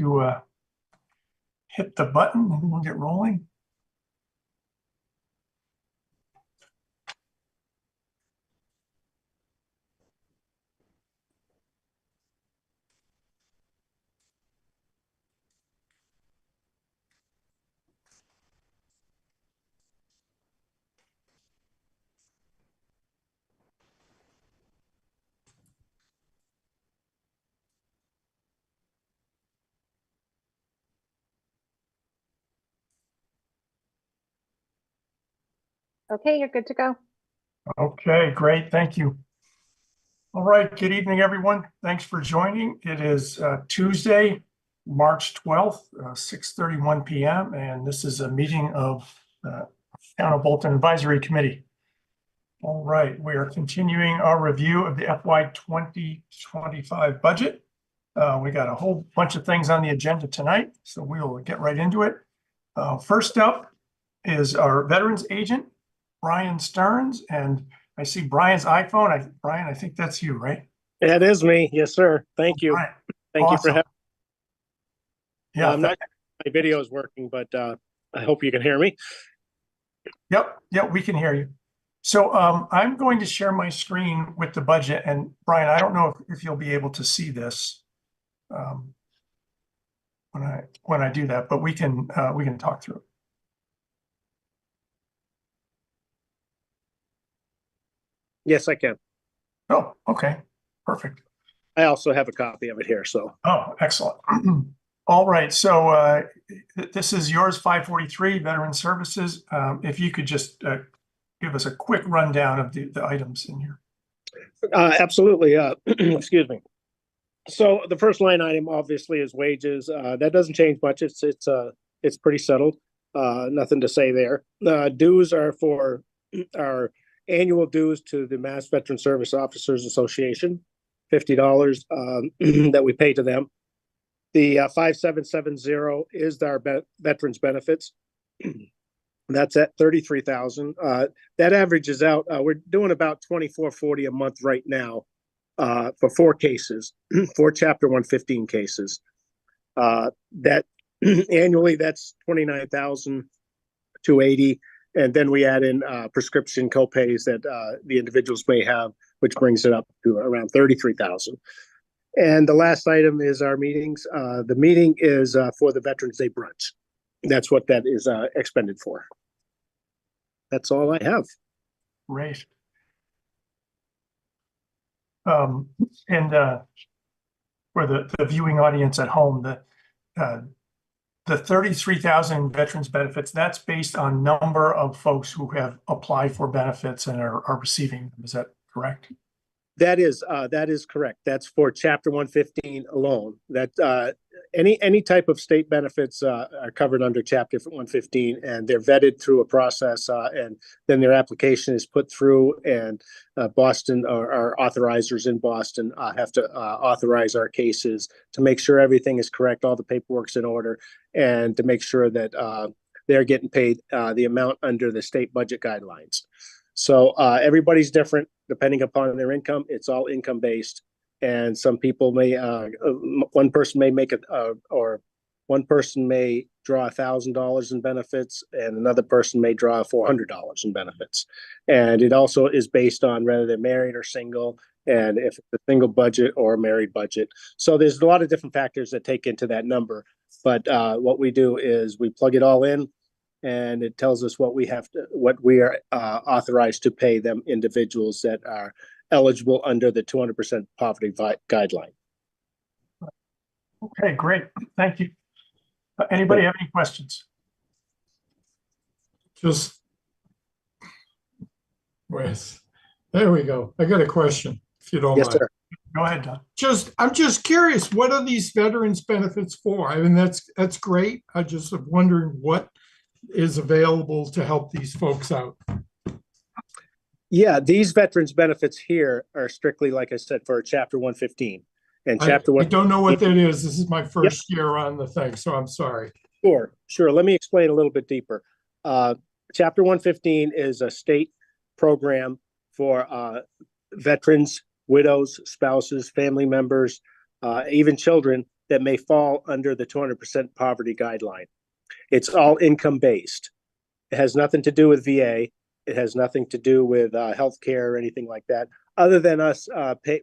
to hit the button and we'll get rolling. Okay, you're good to go. Okay, great. Thank you. All right. Good evening, everyone. Thanks for joining. It is Tuesday, March 12th, 6:31 p.m. And this is a meeting of Town of Bolton Advisory Committee. All right. We are continuing our review of the FY 2025 budget. We got a whole bunch of things on the agenda tonight, so we'll get right into it. First up is our veterans agent, Brian Stearns, and I see Brian's iPhone. Brian, I think that's you, right? That is me. Yes, sir. Thank you. Brian, Thank you awesome. for having me. Yeah, I'm not my video is working, but I hope you can hear me. Yep, we can hear you. So I'm going to share my screen with the budget, and Brian, I don't know if you'll be able to see this when I do that, but we can talk through it. Yes, I can. Oh, okay, perfect. I also have a copy of it here. So. Oh, excellent. All right, so this is yours, 543 Veteran Services. If you could just give us a quick rundown of the items in here. Absolutely. Excuse me. So the first line item obviously is wages. That doesn't change much. It's pretty settled. Nothing to say there. Dues are for our annual dues to the Mass Veteran Service Officers Association, $50 that we pay to them. The 5770 is our veterans benefits. That's at $33,000. That averages out. We're doing about $24.40 a month right now for 4 cases, 4 Chapter 115 cases. That annually, that's $29,280. And then we add in prescription copays that the individuals may have, which brings it up to around $33,000. And the last item is our meetings. The meeting is for the Veterans Day brunch. That's what that is expended for. That's all I have. Great. And for the viewing audience at home, the 33,000 veterans benefits, that's based on number of folks who have applied for benefits and are receiving them. Is that correct? That is correct. That's for Chapter 115 alone. That any type of state benefits are covered under Chapter 115, and they're vetted through a process, and then their application is put through, and Boston, or our authorizers in Boston, have to authorize our cases to make sure everything is correct, all the paperwork's in order, and to make sure that they're getting paid the amount under the state budget guidelines. So everybody's different depending upon their income. It's all income based, and some people may one person may make it or one person may draw $1,000 in benefits, and another person may draw $400 in benefits. And it also is based on whether they're married or single, and if it's a single budget or a married budget. So there's a lot of different factors that take into that number. But what we do is we plug it all in, and it tells us what we are authorized to pay them individuals that are eligible under the 200% poverty guideline. Okay, great. Thank you. Anybody have any questions? There we go. I got a question, if you don't Yes, mind. sir. Go ahead, Don. I'm just curious, what are these veterans benefits for? I mean, that's great. I just am wondering what is available to help these folks out. Yeah, these veterans benefits here are strictly, like I said, for Chapter 115. And Chapter I don't know what that is. This is my first year on the thing, so I'm sorry. Sure. Let me explain a little bit deeper. Chapter 115 is a state program for veterans, widows, spouses, family members, even children that may fall under the 200% poverty guideline. It's all income-based. It has nothing to do with VA. It has nothing to do with healthcare or anything like that, other than us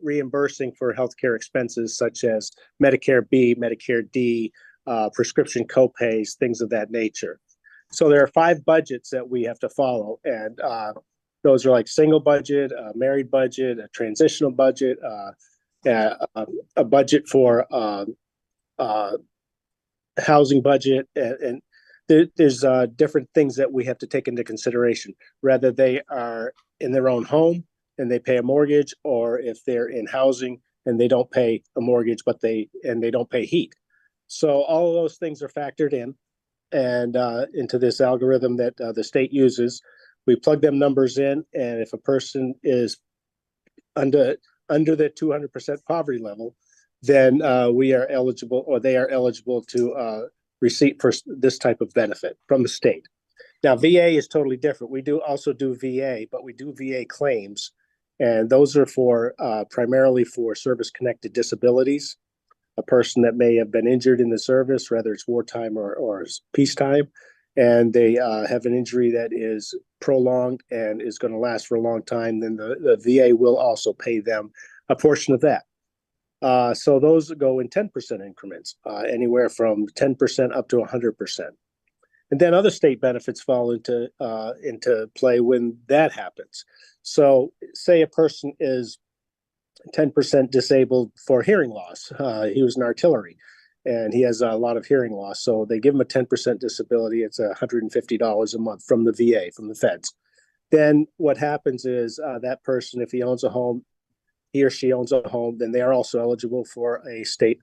reimbursing for healthcare expenses such as Medicare B, Medicare D, prescription copays, things of that nature. So there are 5 budgets that we have to follow, and those are like single budget, a married budget, a transitional budget, a budget for housing budget, and there's different things that we have to take into consideration, whether they are in their own home and they pay a mortgage, or if they're in housing and they don't pay a mortgage, but they don't pay heat. So all of those things are factored in and into this algorithm that the state uses. We plug them numbers in, and if a person is under the 200% poverty level, then we are eligible, or they are eligible to receive for this type of benefit from the state. Now, VA is totally different. We also do VA, but we do VA claims, and those are for primarily for service-connected disabilities. A person that may have been injured in the service, whether it's wartime or peacetime, and they have an injury that is prolonged and is going to last for a long time, then the VA will also pay them a portion of that. So those go in 10% increments, anywhere from 10% up to 100%. And then other state benefits fall into play when that happens. So say a person is 10% disabled for hearing loss. He was in artillery and he has a lot of hearing loss. So they give him a 10% disability. It's $150 a month from the VA, from the feds. Then what happens is that person, if he owns a home, he or she owns a home, then they are also eligible for a state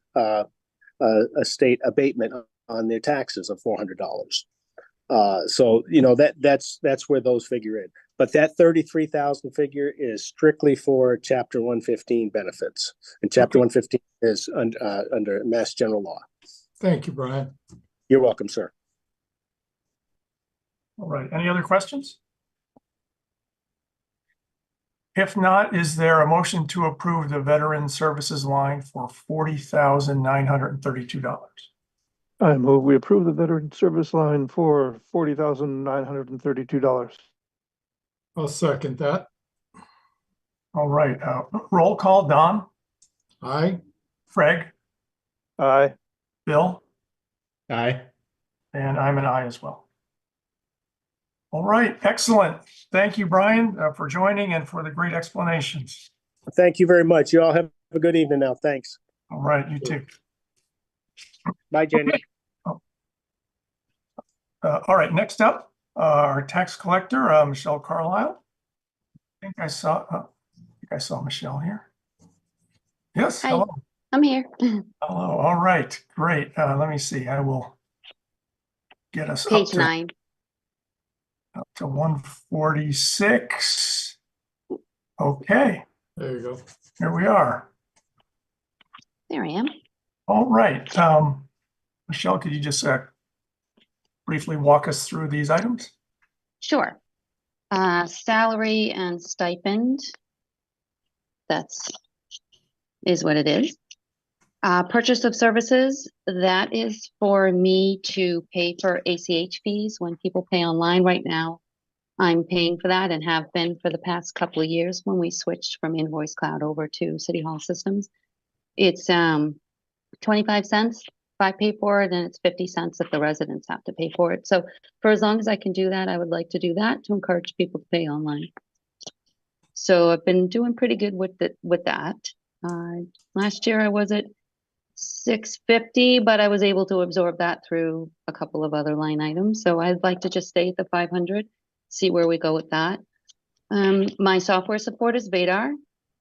abatement on their taxes of $400. So that's where those figure in. But that 33,000 figure is strictly for Chapter 115 benefits, and Chapter 115 is under Mass General Law. Thank you, Brian. You're welcome, sir. All right. Any other questions? If not, is there a motion to approve the Veteran Services line for $40,932? I move we approve the veteran service line for $40,932. I'll second that. All right. Roll call. Don, Aye. Craig, Aye. Bill, Aye. and I'm an aye as well. All right. Excellent. Thank you, Brian, for joining and for the great explanations. Thank you very much. You all have a good evening now. Thanks. All right. You too. Bye, Jenny. All right. Next up, our tax collector, Michelle Carlisle. I think I saw Michelle here. Yes. Hi. Hello. I'm here. Hello. All right. Great. Let me see. I will get us Page 9. up to 146. Okay. There you go. Here we are. There I am. All right. Michelle, could you just briefly walk us through these items? Sure. Salary and stipend. Is what it is. Purchase of services. That is for me to pay for ACH fees when people pay online right now. I'm paying for that and have been for the past couple of years when we switched from Invoice Cloud over to City Hall systems. It's 25 cents if I pay for it, and it's 50 cents if the residents have to pay for it. So for as long as I can do that, I would like to do that to encourage people to pay online. So I've been doing pretty good with that. Last year I was at $650, but I was able to absorb that through a couple of other line items. So I'd like to just stay at the 500, see where we go with that. My software support is Vadar,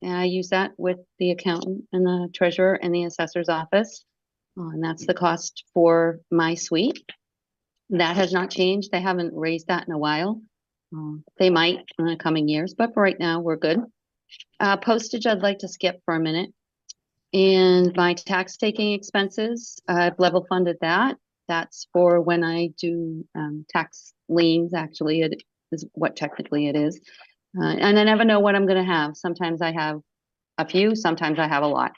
and I use that with the accountant and the treasurer and the assessor's office. And that's the cost for my suite. That has not changed. They haven't raised that in a while. They might in the coming years, but for right now, we're good. Postage, I'd like to skip for a minute. And my tax taking expenses, I've level funded that. That's for when I do tax liens, actually, it is what technically it is. And I never know what I'm going to have. Sometimes I have a few, sometimes I have a lot.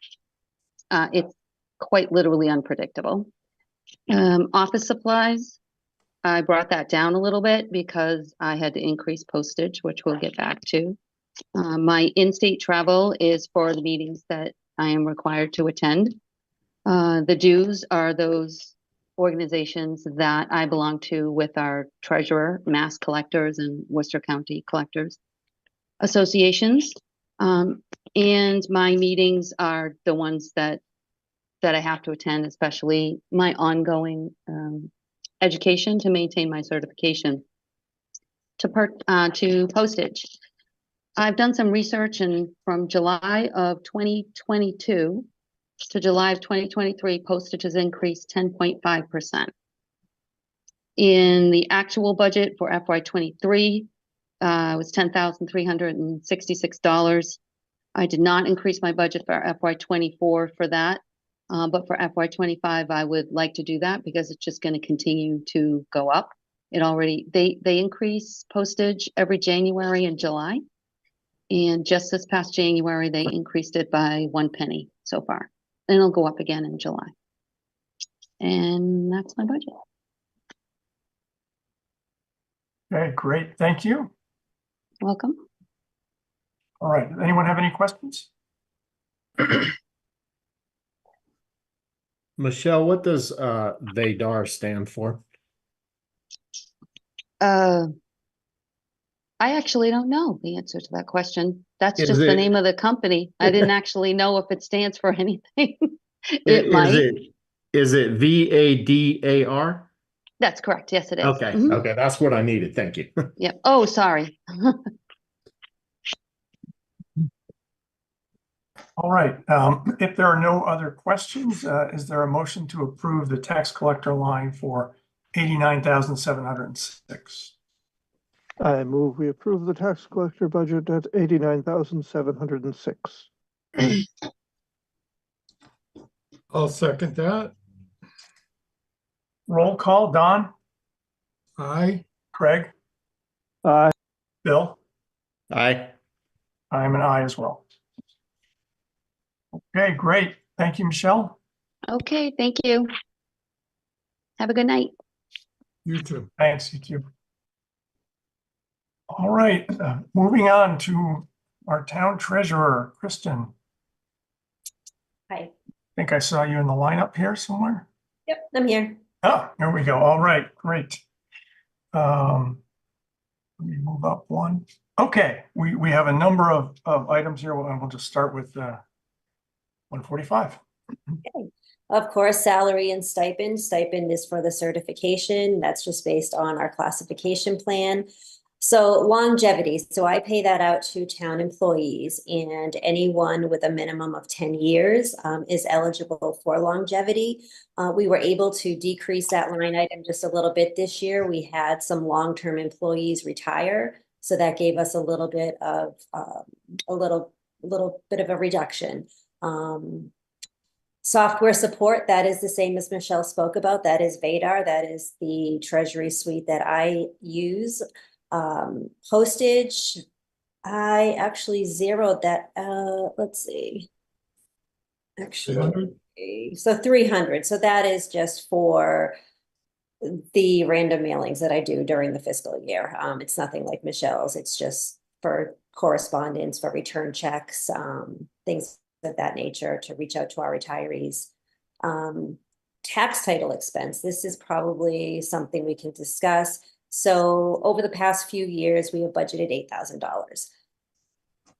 It's quite literally unpredictable. Office supplies, I brought that down a little bit because I had to increase postage, which we'll get back to. My in-state travel is for the meetings that I am required to attend. The dues are those organizations that I belong to with our treasurer, Mass Collectors and Worcester County Collectors Associations. And my meetings are the ones that I have to attend, especially my ongoing education to maintain my certification to postage. I've done some research, and from July of 2022 to July of 2023, postage has increased 10.5%. In the actual budget for FY23, it was $10,366. I did not increase my budget for FY24 for that, but for FY25, I would like to do that because it's just going to continue to go up. They increase postage every January and July. And just this past January, they increased it by 1 penny so far. And it'll go up again in July. And that's my budget. Okay, great. Thank you. Welcome. All right. Anyone have any questions? Michelle, what does VADAR stand for? I actually don't know the answer to that question. That's Is just the it- name of the company. I didn't actually know if it stands for anything. It might. Is it VADAR? That's correct. Yes, it is. Okay, Mhm. okay, that's what I needed. Thank you. Yeah. Oh, sorry. All right. If there are no other questions, is there a motion to approve the tax collector line for 89,706? I move we approve the tax collector budget at 89,706. I'll second that. Roll call, Don, Aye. Craig, Aye. Bill, Aye. I'm an aye as well. Okay, great. Thank you, Michelle. Okay. Thank you. Have a good night. You too. Thanks, you too. All right, moving on to our town treasurer, Kristen. Hi. I think I saw you in the lineup here somewhere. Yep, I'm here. Oh, there we go. All right, great. Let me move up one. Okay, we have a number of items here, and we'll just start with 145. Of course, salary and stipend. Stipend is for the certification. That's just based on our classification plan. So longevity. So I pay that out to town employees, and anyone with a minimum of 10 years is eligible for longevity. We were able to decrease that line item just a little bit this year. We had some long-term employees retire, so that gave us a little bit of a little bit of a reduction. Software support, that is the same as Michelle spoke about. That is VADAR. That is the treasury suite that I use. Postage, I actually zeroed that. Let's see. Actually, 300? so 300. So that is just for the random mailings that I do during the fiscal year. It's nothing like Michelle's. It's just for correspondence, for return checks, things of that nature to reach out to our retirees. Tax title expense. This is probably something we can discuss. So over the past few years, we have budgeted $8,000.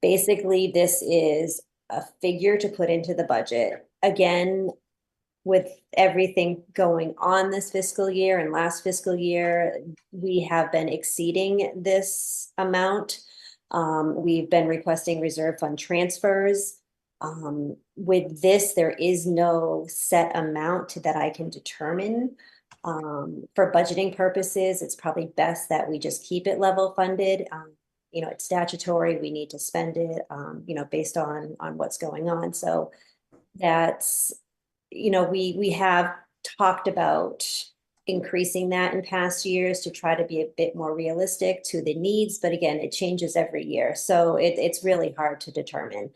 Basically, this is a figure to put into the budget. Again, with everything going on this fiscal year and last fiscal year, we have been exceeding this amount. We've been requesting reserve fund transfers. With this, there is no set amount that I can determine. For budgeting purposes, it's probably best that we just keep it level funded. It's statutory, we need to spend it, based on what's going on. So that's, we have talked about increasing that in past years to try to be a bit more realistic to the needs. But again, it changes every year. So it's really hard to determine.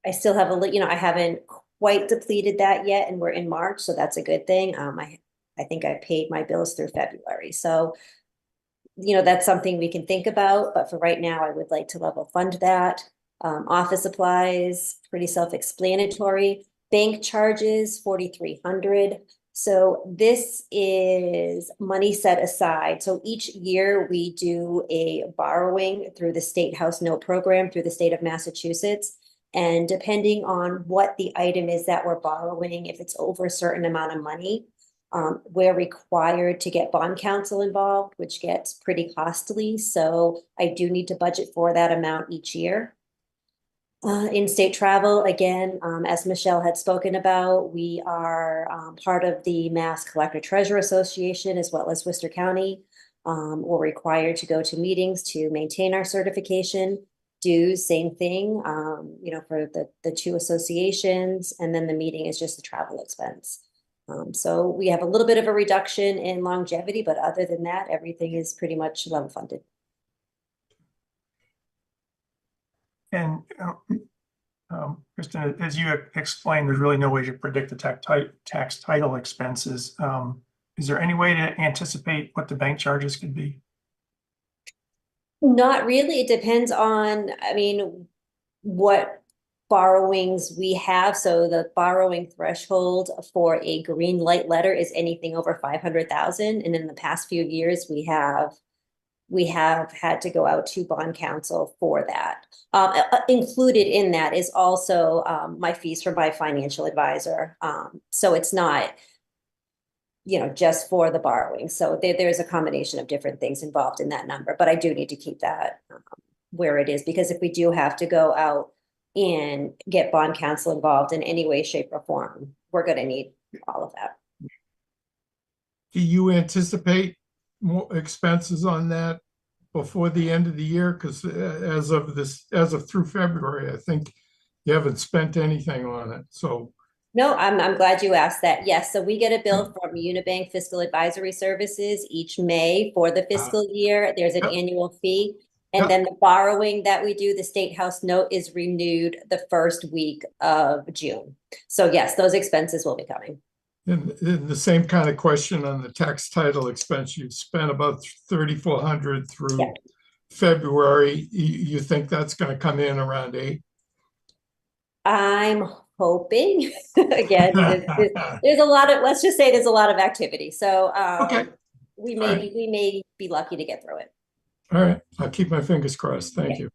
I still have I haven't quite depleted that yet, and we're in March, so that's a good thing. I think I paid my bills through February, so that's something we can think about, but for right now, I would like to level fund that. Office supplies, pretty self-explanatory. Bank charges, 4,300. So this is money set aside. So each year we do a borrowing through the State House Note Program through the state of Massachusetts. And depending on what the item is that we're borrowing, if it's over a certain amount of money, we're required to get bond counsel involved, which gets pretty costly. So I do need to budget for that amount each year. In-state travel, again, as Michelle had spoken about, we are part of the Mass Collector Treasurer Association as well as Worcester County. We're required to go to meetings to maintain our certification. Dues, same thing, for the two associations, and then the meeting is just the travel expense. So we have a little bit of a reduction in longevity, but other than that, everything is pretty much level funded. And Kristen, as you explained, there's really no way to predict the tax title expenses. Is there any way to anticipate what the bank charges could be? Not really. It depends on, what borrowings we have. So the borrowing threshold for a green light letter is anything over 500,000. And in the past few years, we have had to go out to bond counsel for that. Included in that is also my fees for my financial advisor. So it's not, just for the borrowing. So there's a combination of different things involved in that number, but I do need to keep that where it is, because if we do have to go out and get bond counsel involved in any way, shape, or form, we're going to need all of that. Do you anticipate more expenses on that before the end of the year? Because as of through February, I think you haven't spent anything on it. So no, I'm glad you asked that. Yes, so we get a bill from Unibank Fiscal Advisory Services each May for the fiscal year. There's an annual fee. And then the borrowing that we do, the State House Note, is renewed the first week of June. So yes, those expenses will be coming. and the same kind of question on the tax title expense. You've spent about 3,400 through February. You think that's going to come in around 8? I'm hoping. Again, there's a lot of, let's just say there's a lot of activity. So Okay. we may be lucky to get through it. All right, I'll keep my fingers crossed. Thank you.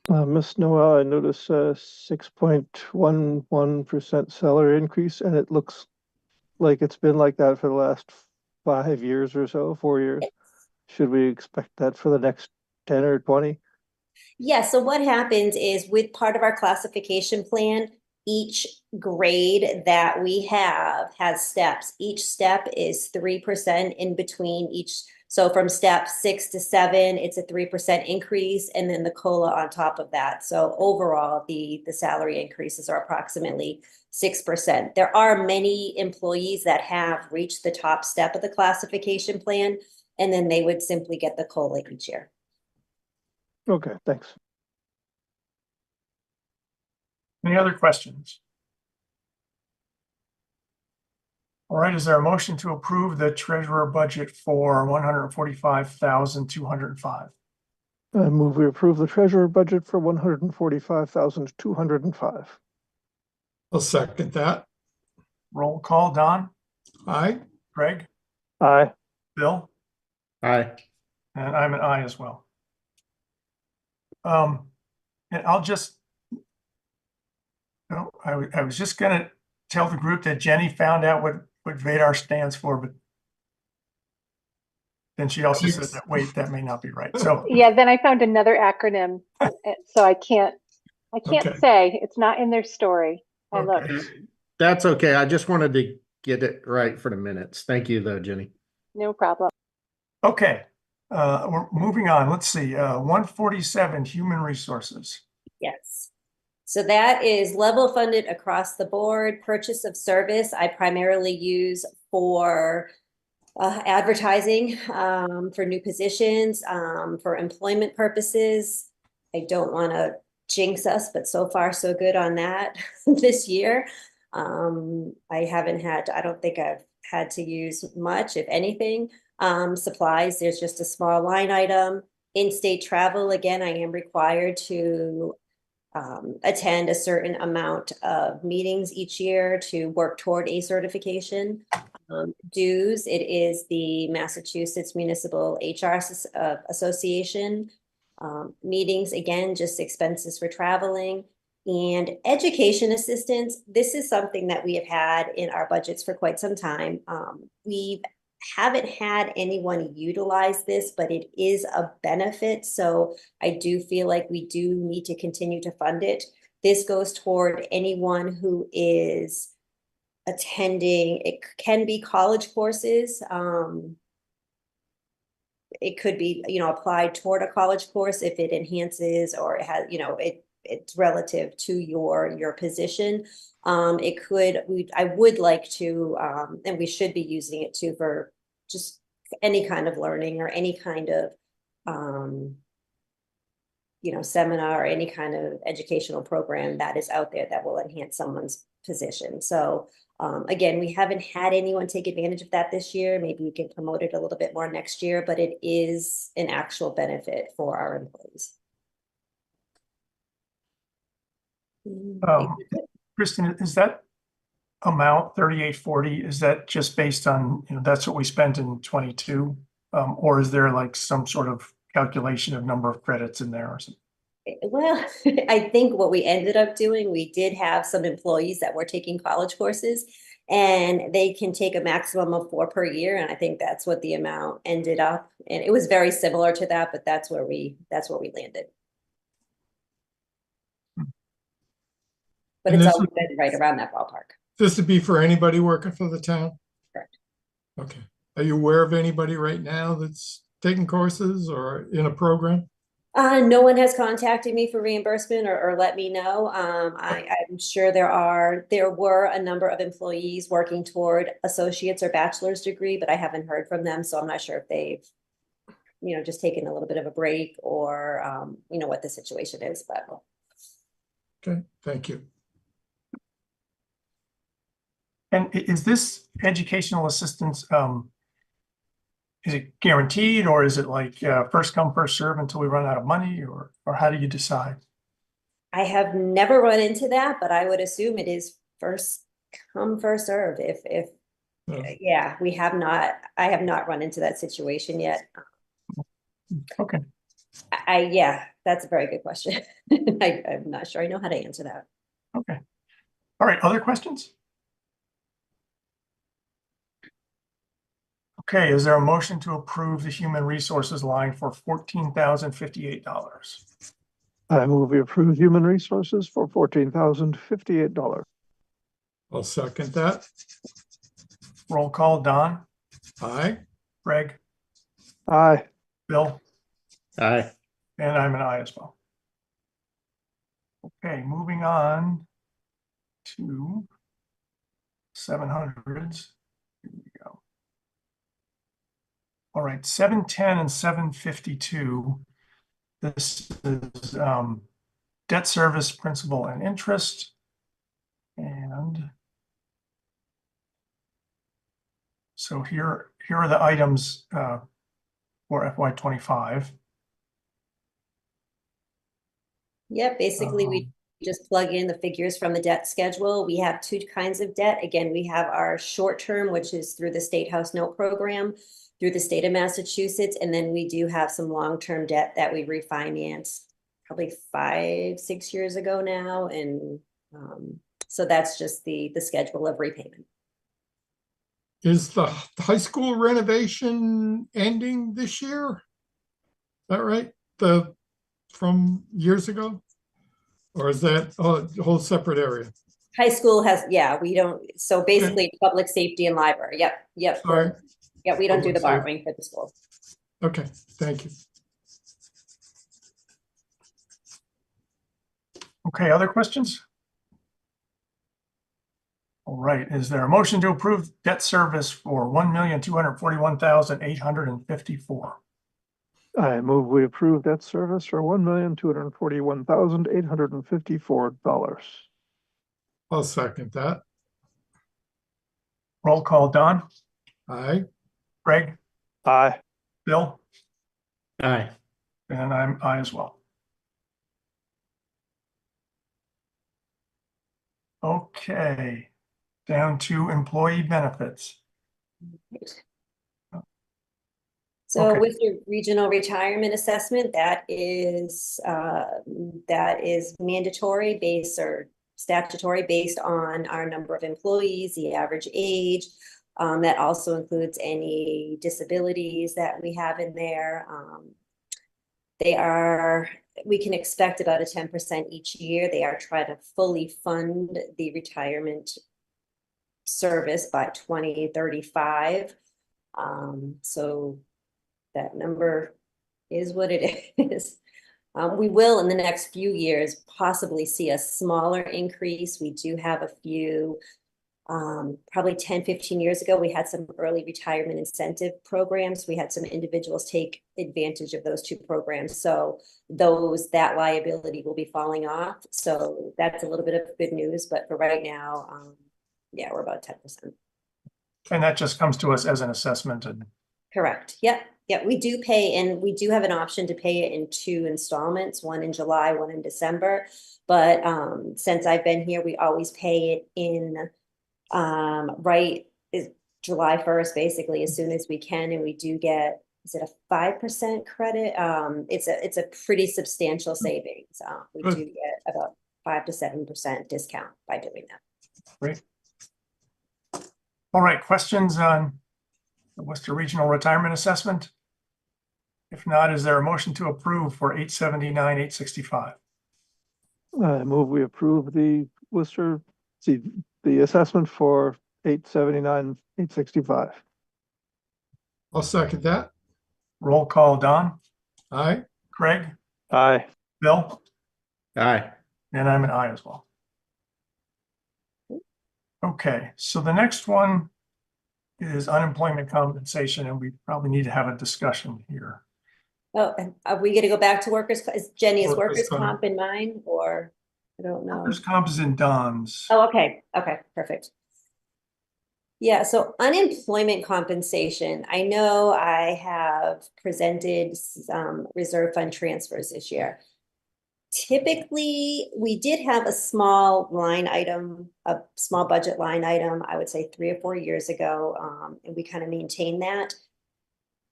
Ms. Noel, I notice a 6.11% salary increase, and it looks like it's been like that for the last 5 years or so, 4 years. Should we expect that for the next 10 or 20? Yeah, so what happens is with part of our classification plan, each grade that we have has steps. Each step is 3% in between each. So from step 6 to 7, it's a 3% increase, and then the COLA on top of that. So overall, the salary increases are approximately 6%. There are many employees that have reached the top step of the classification plan, and then they would simply get the COLA each year. Okay, thanks. Any other questions? All right, is there a motion to approve the treasurer budget for 145,205? I move we approve the treasurer budget for 145,205. I'll second that. Roll call, Don, Aye. Greg, Aye. Bill, Aye. and I'm an aye as well. And I'll just, I was just gonna tell the group that Jenny found out what VADAR stands for, but then she also said that, wait, that may not be right. So Yeah, then I found another acronym, so I can't Okay. say, it's not in their story. I Okay. looked, That's okay. I just wanted to get it right for the minutes. Thank you though, Jenny. no problem. Okay, we're moving on. Let's see, 147, human resources. Yes. So that is level funded across the board. Purchase of service, I primarily use for advertising, for new positions, for employment purposes. I don't want to jinx us, but so far so good on that this year. I don't think I've had to use much, if anything. Supplies, there's just a small line item. In-state travel, again, I am required to attend a certain amount of meetings each year to work toward a certification. Dues, it is the Massachusetts Municipal HR Association. Meetings, again, just expenses for traveling. And education assistance, this is something that we have had in our budgets for quite some time. We haven't had anyone utilize this, but it is a benefit. So I do feel like we do need to continue to fund it. This goes toward anyone who is attending, it can be college courses. It could be, applied toward a college course if it enhances or it has, it's relative to your position. I would like to, and we should be using it too for just any kind of learning or any kind of, seminar or any kind of educational program that is out there that will enhance someone's position. So again, we haven't had anyone take advantage of that this year. Maybe we can promote it a little bit more next year, but it is an actual benefit for our employees. Kristen, is that amount 3840, is that just based on, that's what we spent in 22? Or is there like some sort of calculation of number of credits in there or something? Well, I think what we ended up doing, we did have some employees that were taking college courses and they can take a maximum of 4 per year. And I think that's what the amount ended up. And it was very similar to that, but that's where we landed. But And it's this always been right around that ballpark. This would be for anybody working for the town? Correct. Okay. Are you aware of anybody right now that's taking courses or in a program? No one has contacted me for reimbursement or let me know. I'm sure there were a number of employees working toward associate's or bachelor's degree, but I haven't heard from them. So I'm not sure if they've, just taken a little bit of a break or, what the situation is, but. Okay, thank you. And is this educational assistance, is it guaranteed or is it like first come, first serve until we run out of money or how do you decide? I have never run into that, but I would assume it is first come, first serve. Yeah, I have not run into that situation yet. Okay. Yeah, that's a very good question. I'm not sure I know how to answer that. Okay. All right. Other questions? Okay. Is there a motion to approve the human resources line for $14,058? I move we approve human resources for $14,058. I'll second that. Roll call, Don, Aye. Greg, Aye. Bill, Aye. and I'm an aye as well. Okay, moving on to 700s. Here we go. All right, 710 and 752. This is debt service, principal, and interest. And so here are the items for FY25. Yeah, basically we just plug in the figures from the debt schedule. We have 2 kinds of debt. Again, we have our short term, which is through the State House Note Program, through the state of Massachusetts. And then we do have some long-term debt that we refinanced probably 5-6 years ago now. And so that's just the schedule of repayment. Is the high school renovation ending this year? Is that right? From years ago? Or is that a whole separate area? High school has, yeah, we don't, so basically public safety and library. Yep. Sorry. Yeah, we don't do the Public borrowing for the school. Okay, thank you. Okay, other questions? All right, is there a motion to approve debt service for $1,241,854? I move we approve debt service for $1,241,854. I'll second that. Roll call, Don, Aye. Greg, Aye. Bill, Aye. and I'm I as well. Okay, down to employee benefits. So Okay. with your regional retirement assessment, that is mandatory based or statutory based on our number of employees, the average age. That also includes any disabilities that we have in there. We can expect about a 10% each year. They are trying to fully fund the retirement service by 2035. So that number is what it is. We will in the next few years possibly see a smaller increase. We do have a few, probably 10, 15 years ago, we had some early retirement incentive programs. We had some individuals take advantage of those two programs. So that liability will be falling off. So that's a little bit of good news, but for right now, yeah, we're about 10%. And that just comes to us as an assessment and Correct. Yep. Yeah, we do pay, and we do have an option to pay it in 2 installments, one in July, one in December. But since I've been here, we always pay it in July 1st, basically, as soon as we can. And we do get, is it a 5% credit? It's a pretty substantial savings. We do get about 5 to 7% discount by doing that. great. All right, questions on the Worcester Regional Retirement Assessment? If not, is there a motion to approve for 879, 865? I move we approve the the assessment for 879, 865. I'll second that. Roll call, Don, Aye. Craig, Aye. Bill, Aye. and I'm an I as well. Okay, so the next one is unemployment compensation, and we probably need to have a discussion here. Oh, and are we gonna go back to workers? Is Jenny, is Workers' workers comp. comp in mine, or I don't know? Workers' comp is in Don's. Oh, okay, perfect. Yeah, so unemployment compensation, I know I have presented some reserve fund transfers this year. Typically, we did have a small line item, a small budget line item, I would say 3 or 4 years ago, and we kind of maintained that.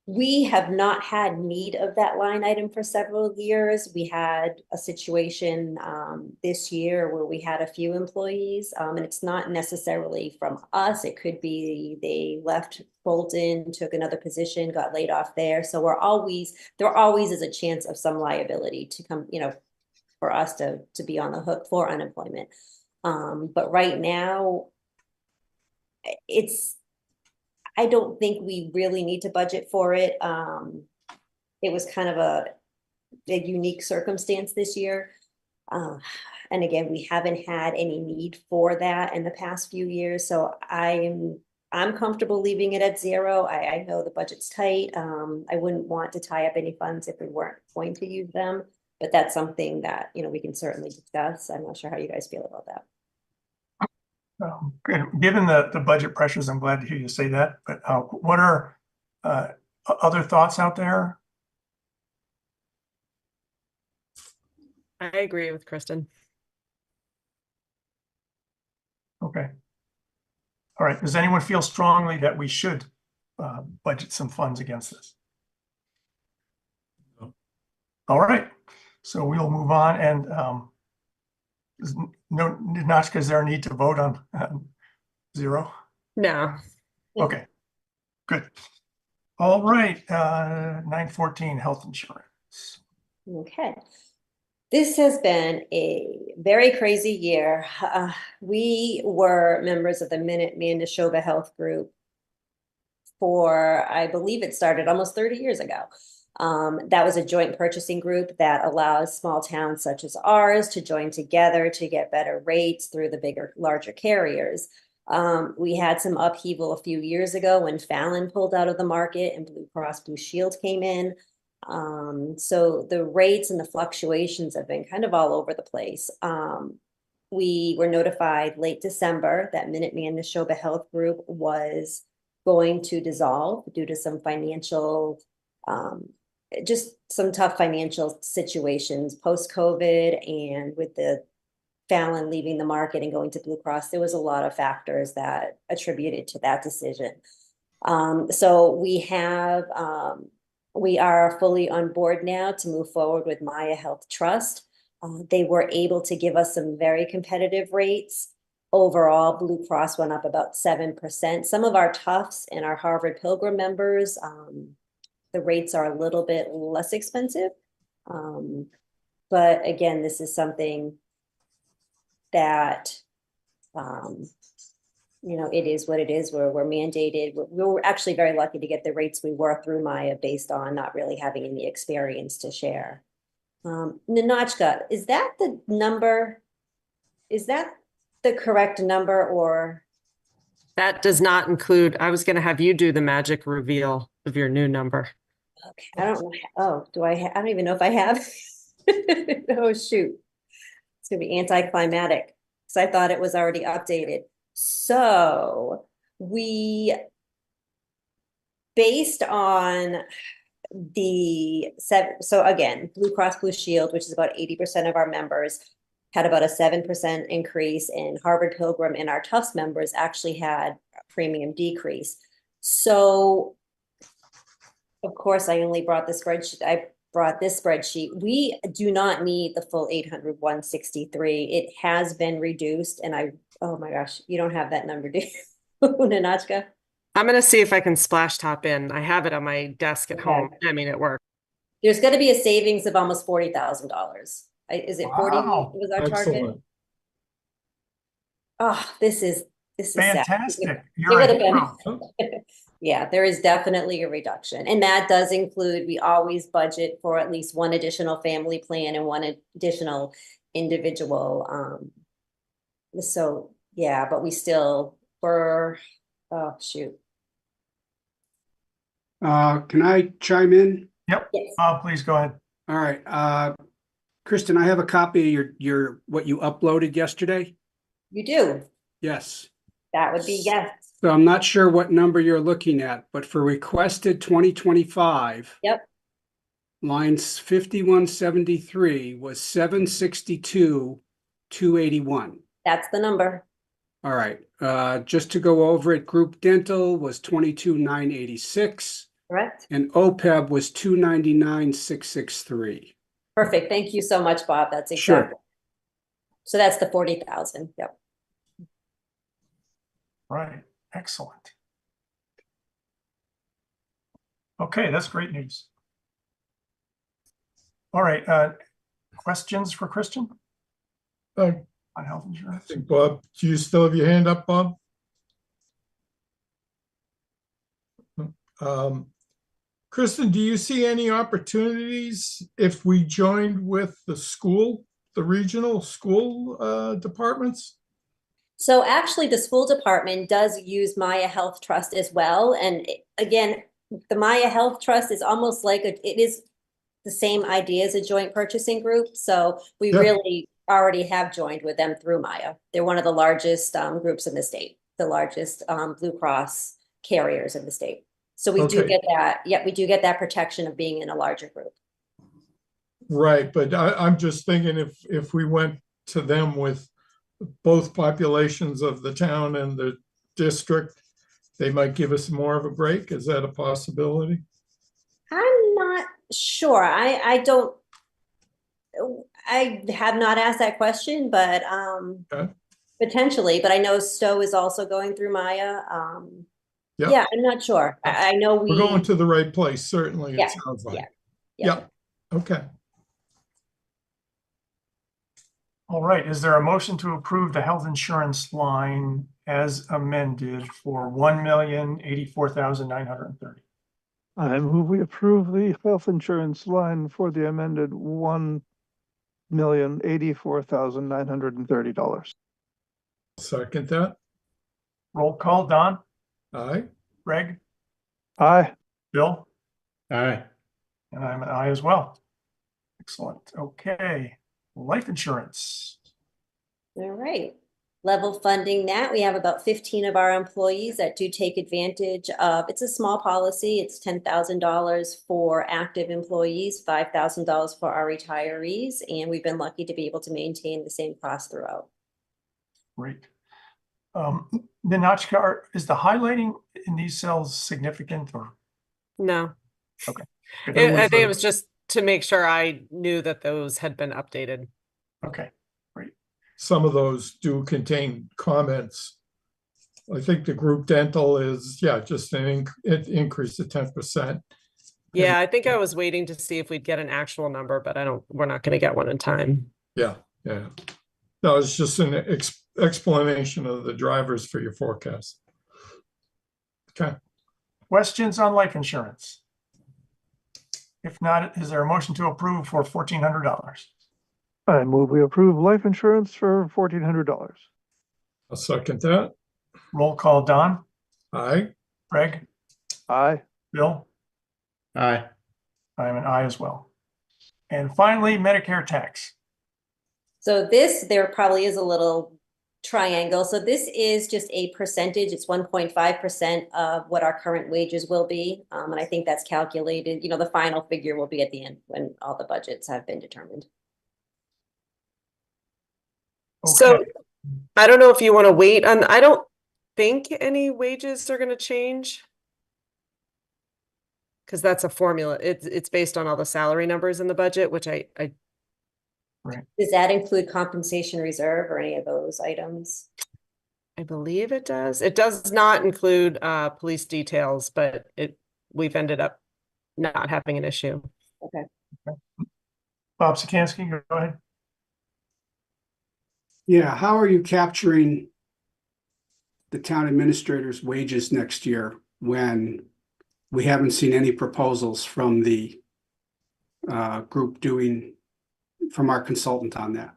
We have not had need of that line item for several years. We had a situation this year where we had a few employees, and it's not necessarily from us. It could be they left Bolton, took another position, got laid off there. So there always is a chance of some liability to come, for us to be on the hook for unemployment. But right now, I don't think we really need to budget for it. It was kind of a unique circumstance this year. And again, we haven't had any need for that in the past few years. So I'm comfortable leaving it at 0. I know the budget's tight. I wouldn't want to tie up any funds if we weren't going to use them, but that's something that, we can certainly discuss. I'm not sure how you guys feel about that. Given the budget pressures, I'm glad to hear you say that, but what are other thoughts out there? I agree with Kristen. Okay. All right. Does anyone feel strongly that we should budget some funds against this? No. All right. So we'll move on, and Natasha, is there a need to vote on 0? No. Okay, good. All right, 914 health insurance. Okay. This has been a very crazy year. We were members of the Minuteman Neshoba Health Group for, I believe it started almost 30 years ago. That was a joint purchasing group that allows small towns such as ours to join together to get better rates through the larger carriers. We had some upheaval a few years ago when Fallon pulled out of the market and Blue Cross Blue Shield came in. So the rates and the fluctuations have been kind of all over the place. We were notified late December that Minuteman Neshoba Health Group was going to dissolve due to some financial, just some tough financial situations post-COVID, and with the Fallon leaving the market and going to Blue Cross, there was a lot of factors that attributed to that decision. So we are fully on board now to move forward with Maya Health Trust. They were able to give us some very competitive rates. Overall, Blue Cross went up about 7%. Some of our Tufts and our Harvard Pilgrim members, the rates are a little bit less expensive. But again, this is something that, it is what it is. We're mandated. We were actually very lucky to get the rates we were through Maya based on not really having any experience to share. Ninotchka, is that the number? Is that the correct number, or? That does not include, I was going to have you do the magic reveal of your new number. Okay, I don't know. Oh, I don't even know if I have. Oh, shoot. It's going to be anticlimactic because I thought it was already updated. So based on so again, Blue Cross Blue Shield, which is about 80% of our members, had about a 7% increase, and Harvard Pilgrim and our Tufts members actually had a premium decrease. So of course, I only brought the spreadsheet. I brought this spreadsheet. We do not need the full 800,163. It has been reduced, and oh my gosh, you don't have that number, do you, Ninotchka? I'm going to see if I can splash top in. I have it on my desk at home. I mean, at work. There's going to be a savings of almost $40,000. Is it 40? Wow. Was our target? Excellent. Oh, this is sad. Fantastic. It You're would a have hero. been. Yeah, there is definitely a reduction. And that does include, we always budget for at least one additional family plan and one additional individual. So yeah, but we still were, oh shoot. Can I chime in? Yep. Yes. Please go ahead. All right. Kristen, I have a copy of your what you uploaded yesterday. You do. Yes. That would be yes. So I'm not sure what number you're looking at, but for requested 2025. Yep. Lines 5173 was 762,281. That's the number. All right. Just to go over it, group dental was 22,986 Correct. and OPEB was 299,663. Perfect. Thank you so much, Bob. That's Sure. exactly. So that's the 40,000. Yep. Right. Excellent. Okay, that's great news. All right. Questions for Kristen I on health insurance? think, Bob, do you still have your hand up, Bob? Kristen, do you see any opportunities if we joined with the regional school departments? So actually, the school department does use Maya Health Trust as well. And again, the Maya Health Trust is almost like it is the same idea as a joint purchasing group. So we really already have joined with them through Maya. They're one of the largest groups in the state, the largest Blue Cross carriers in the state. So we do get that. Yeah, we do get that protection of being in a larger group. Right, but I'm just thinking if we went to them with both populations of the town and the district, they might give us more of a break. Is that a possibility? I'm not sure. I have not asked that question, but potentially. But I know Stowe is also going through Maya. Yeah, I'm not sure. I know we're going to the right place. Certainly, yeah, it sounds like. Yeah. Okay. All right. Is there a motion to approve the health insurance line as amended for $1,084,930? I move we approve the health insurance line for the amended $1,084,930. Second that. Roll call. Don? Aye. Greg? Aye. Bill? Aye. And I'm an aye as well. Excellent. Okay. Life insurance. All right. Level funding that, we have about 15 of our employees that do take advantage of, it's a small policy, it's $10,000 for active employees, $5,000 for our retirees, and we've been lucky to be able to maintain the same cost throughout. Great. Ninotchka, is the highlighting in these cells significant or? No. Okay. I think it was just to make sure I knew that those had been updated. Okay, great. Some of those do contain comments. I think the group dental is, yeah, just it increased to 10%. Yeah, I think I was waiting to see if we'd get an actual number, but we're not going to get one in time. Yeah, yeah. No, it's just an explanation of the drivers for your forecast. Okay. Questions on life insurance? If not, is there a motion to approve for $1,400? I move we approve life insurance for $1,400. I'll second that. Roll call, Don, Aye. Greg, Aye. Bill, Aye. I'm an aye as well. And finally, Medicare tax. So this, there probably is a little triangle. So this is just a percentage. It's 1.5% of what our current wages will be. And I think that's calculated, the final figure will be at the end when all the budgets have been determined. So Okay. I don't know if you want to wait on, I don't think any wages are going to change. Because that's a formula. It's based on all the salary numbers in the budget, which I Does that include compensation reserve or any of those items? believe it does. It does not include police details, but we've ended up not having an issue. Okay. Bob Sikansky, go ahead. Yeah, how are you capturing the town administrator's wages next year when we haven't seen any proposals from the group from our consultant on that?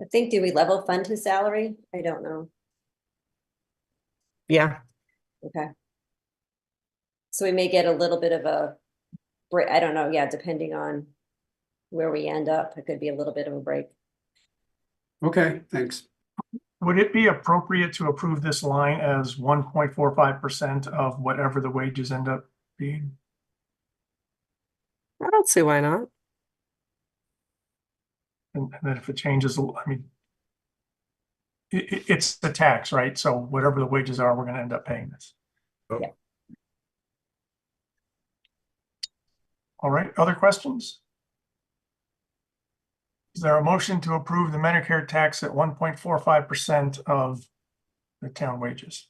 I think, do we level fund his salary? I don't know. Yeah. Okay. So we may get a little bit of a break. I don't know. Yeah, depending on where we end up, it could be a little bit of a break. Okay, thanks. Would it be appropriate to approve this line as 1.45% of whatever the wages end up being? I don't see why not. And then if it changes, I mean, it's the tax, right? So whatever the wages are, we're going to end up paying this. Yeah. All right, other questions? Is there a motion to approve the Medicare tax at 1.45% of the town wages?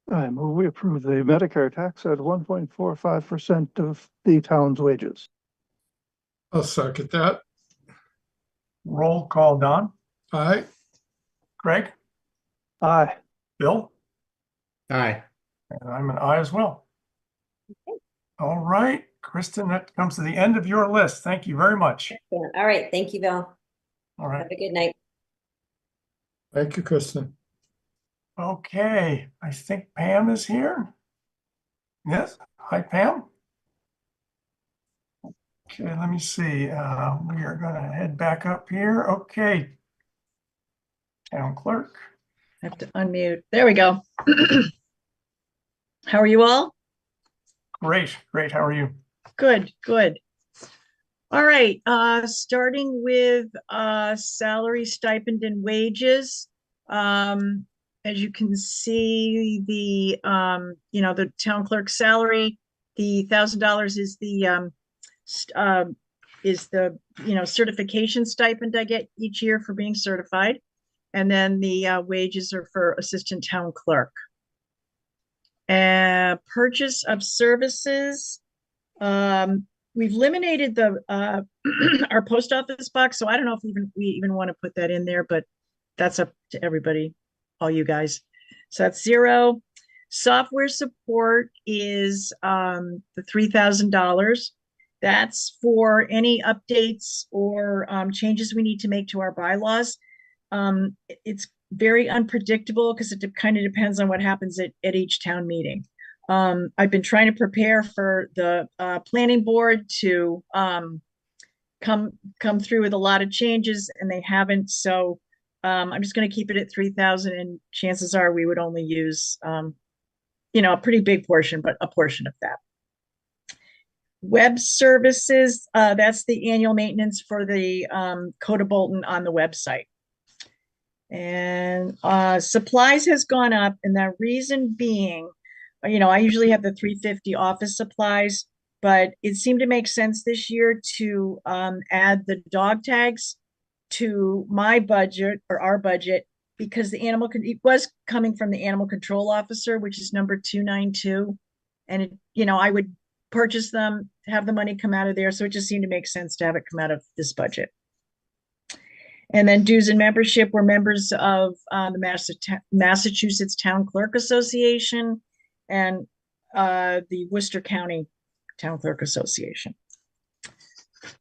I move we approve the Medicare tax at 1.45% of the town's wages. I'll second that. Roll call, Don, Aye. Greg, Aye. Bill, Aye. and I'm an aye as well. All right, Kristen, that comes to the end of your list. Thank you very much. Excellent. All right. Thank you, Bill. All right. Have a good night. Thank you, Kristen. Okay, I think Pam is here. Yes, hi Pam. Okay, let me see. We are gonna head back up here. Okay. Town clerk. I have to unmute. There we go. How are you all? Great, great. How are you? Good, good. All right, starting with salary, stipend, and wages. As you can see, the the town clerk's salary, the $1,000 is the certification stipend I get each year for being certified. And then the wages are for assistant town clerk. Purchase of services. We've eliminated the our post office box, so I don't know if we even want to put that in there, but that's up to everybody, all you guys. So that's 0. Software support is the $3,000. That's for any updates or changes we need to make to our bylaws. It's very unpredictable because it kind of depends on what happens at each town meeting. I've been trying to prepare for the planning board to come through with a lot of changes, and they haven't. So I'm just going to keep it at 3,000, and chances are we would only use a pretty big portion, but a portion of that. Web services, that's the annual maintenance for the Code of Bolton on the website. And supplies has gone up, and the reason being, I usually have the 350 office supplies, but it seemed to make sense this year to add the dog tags to my budget, or our budget, because it was coming from the animal control officer, which is number 292. And I would purchase them, have the money come out of there. So it just seemed to make sense to have it come out of this budget. And then dues and membership, we're members of the Massachusetts Town Clerk Association and the Worcester County Town Clerk Association.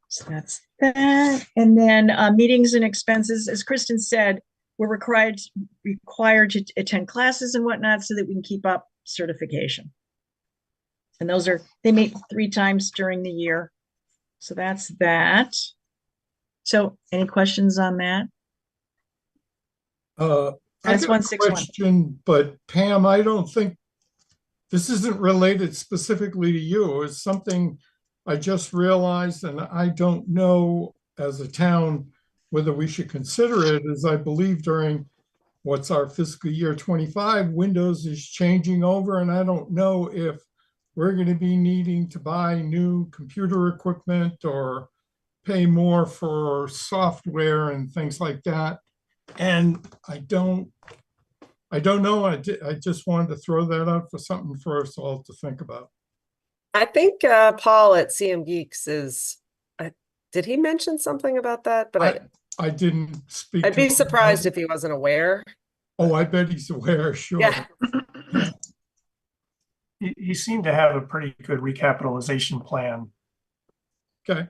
So that's that. And then meetings and expenses, as Kristen said, we're required to attend classes and whatnot so that we can keep up certification. And they meet 3 times during the year. So that's that. So any questions on that? That's 161. Question, but Pam, I don't think this isn't related specifically to you. It's something I just realized, and I don't know as a town whether we should consider it, as I believe during what's our fiscal year 25, Windows is changing over, and I don't know if we're going to be needing to buy new computer equipment or pay more for software and things like that. And I don't know. I just wanted to throw that out for something for us all to think about. I think Paul at CM Geeks did he mention something about that? But I didn't speak. I'd be surprised if he wasn't aware. Oh, I bet he's aware, sure. Yeah. He seemed to have a pretty good recapitalization plan. Okay.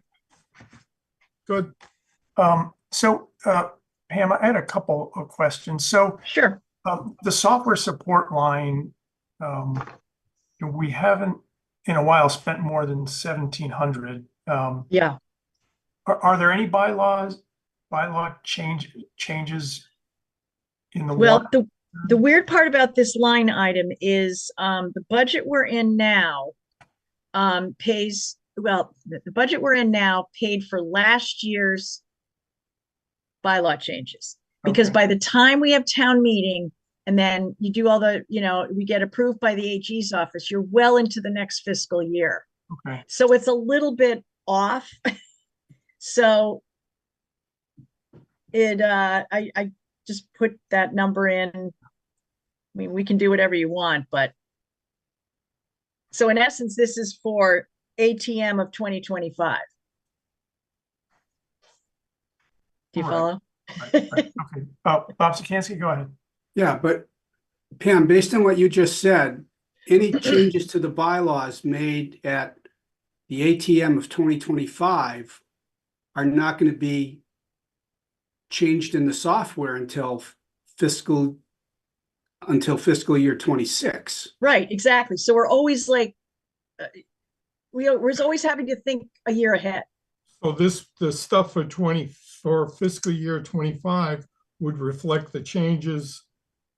Good. So Pam, I had a couple of questions. So sure. The software support line, we haven't in a while spent more than 1,700. Yeah. Are there any bylaw changes in the well the weird part about this line item is the budget we're in now pays the budget we're in now paid for last year's bylaw changes, because by the time we have town meeting and then you do all the we get approved by the AG's office, you're well into the next fiscal year. Okay. So it's a little bit off. So I just put that number in. I mean, we can do whatever you want, but so in essence, this is for ATM of 2025. Do you follow? Right. Okay. Bob Sikansky, go ahead. Yeah, but Pam, based on what you just said, any changes to the bylaws made at the ATM of 2025 are not going to be changed in the software until fiscal year 26. Right, exactly. So we're always like, we're always having to think a year ahead. So the stuff for fiscal year 25 would reflect the changes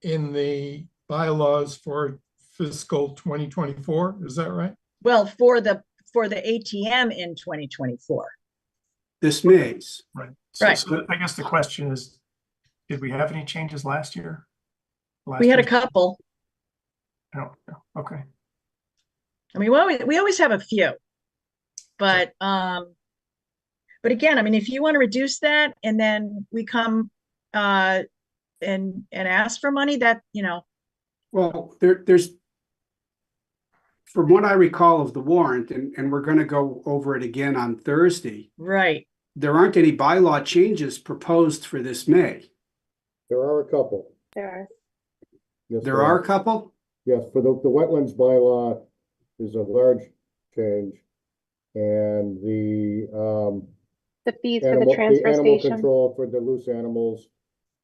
in the bylaws for fiscal 2024. Is that right? Well, for the ATM in 2024. This May's. Right. Right. So I guess the question is, did we have any changes last year? We had a couple. I don't know. Okay. I mean, we always have a few, but again, I mean, if you want to reduce that and then we come and ask for money, that Well, there's from what I recall of the warrant, and we're going to go over it again on Thursday. Right. There aren't any bylaw changes proposed for this May. There are a couple. There are. Yes, There are a couple? Yes, for the wetlands bylaw is a large change. And the fees for the transfer animal station. control for the loose animals.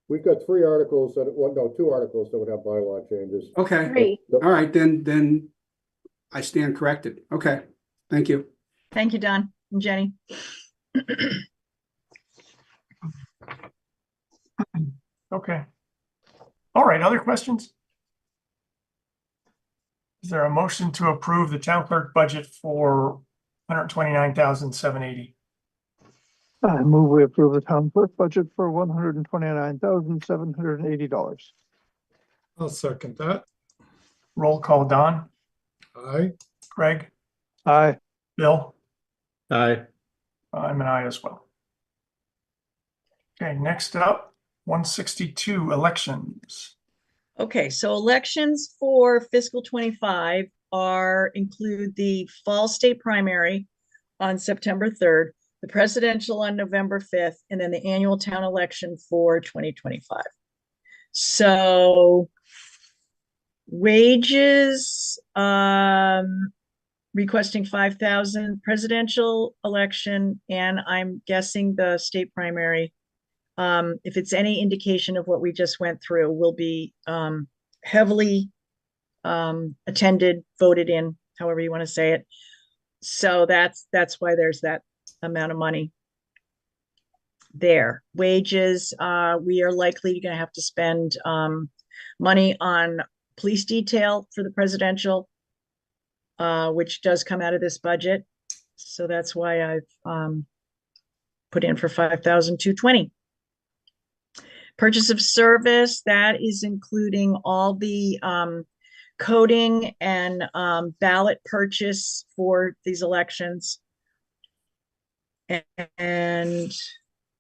We've got 3 articles 2 articles that would have bylaw changes. Okay. 3. All right, then I stand corrected. Okay, thank you. Thank you, Don and Jenny. Okay. All right, other questions? Is there a motion to approve the town clerk budget for 129,780? I move we approve the town clerk budget for $129,780. I'll second that. Roll call, Don, Aye. Craig, Aye. Bill? Aye. I'm an aye as well. Okay, next up, 162 elections. Okay, so elections for fiscal 25 include the fall state primary on September 3rd, the presidential on November 5th, and then the annual town election for 2025. So wages, requesting 5,000 presidential election, and I'm guessing the state primary, if it's any indication of what we just went through, will be heavily attended, voted in, however you want to say it. So that's why there's that amount of money there. Wages, we are likely going to have to spend money on police detail for the presidential, which does come out of this budget. So that's why I've put in for 5,220. Purchase of service, that is including all the coding and ballot purchase for these elections, and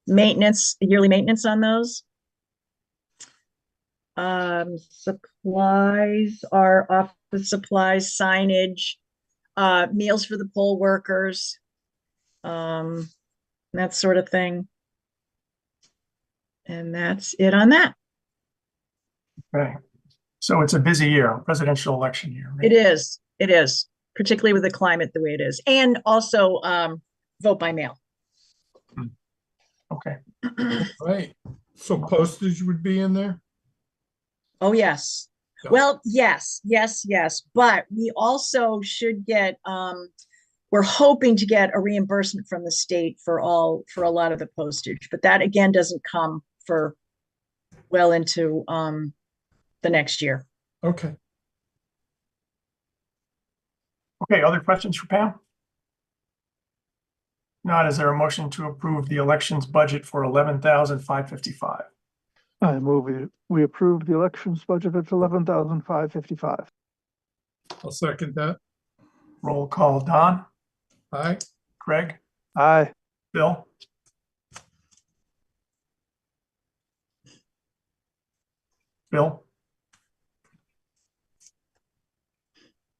maintenance, yearly maintenance on those. Supplies are office supplies, signage, meals for the poll workers, that sort of thing. And that's it on that. Okay, so it's a busy year, presidential election year, right? It is, particularly with the climate the way it is, and also vote by mail. Okay, Right. So postage would be in there? Oh, yes. Yeah. Well, yes, but we also should get, we're hoping to get a reimbursement from the state for a lot of the postage, but that again doesn't come for well into the next year. Okay. okay, other questions for Pam? Not, is there a motion to approve the elections budget for 11,555? I move we approve the elections budget at 11,555. I'll second that. Roll call, Don, Aye. Craig, Aye. Bill? Bill?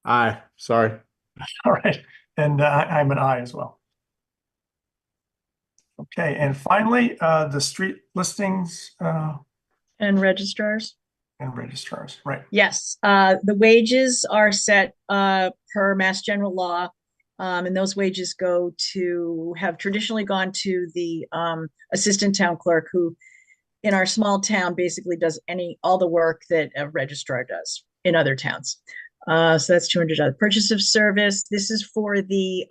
Aye. Sorry. All right, and I'm an aye as well. Okay, and finally, the street listings And registrars. and registrars, right? Yes, the wages are set per Mass General Law. And those wages have traditionally gone to the assistant town clerk, who in our small town basically does all the work that a registrar does in other towns. So that's $200. Purchase of service, this is for the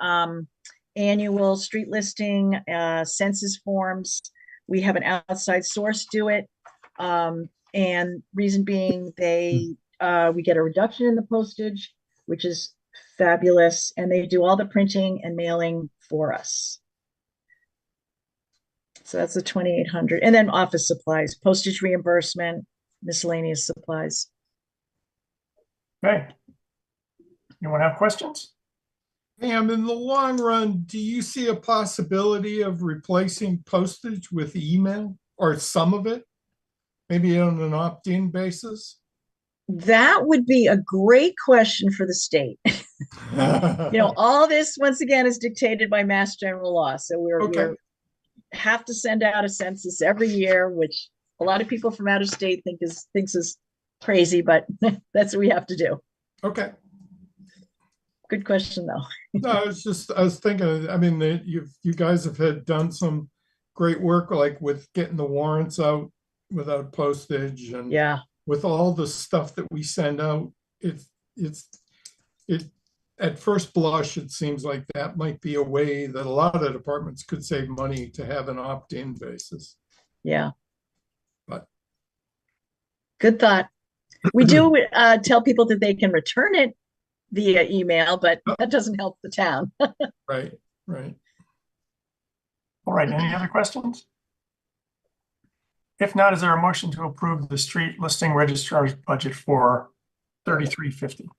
annual street listing, census forms. We have an outside source do it. And reason being, we get a reduction in the postage, which is fabulous, and they do all the printing and mailing for us. So that's the 2,800, and then office supplies, postage reimbursement, miscellaneous supplies. Okay. Anyone have questions? Pam, in the long run, do you see a possibility of replacing postage with email or some of it? Maybe on an opt-in basis? That would be a great question for the state. All this, once again, is dictated by Mass General Law. So we have to send out a census every year, which a lot of people from out of state thinks is crazy, but that's what we have to do. Okay. Good question, though. No, I was thinking, I mean, you guys have done some great work, like with getting the warrants out without postage, and yeah, with all the stuff that we send out, it at first blush, it seems like that might be a way that a lot of departments could save money to have an opt-in basis. Yeah. But Good thought. We do tell people that they can return it via email, but that doesn't help the town. right, right. All right, any other questions? If not, is there a motion to approve the street listing registrar's budget for 3350?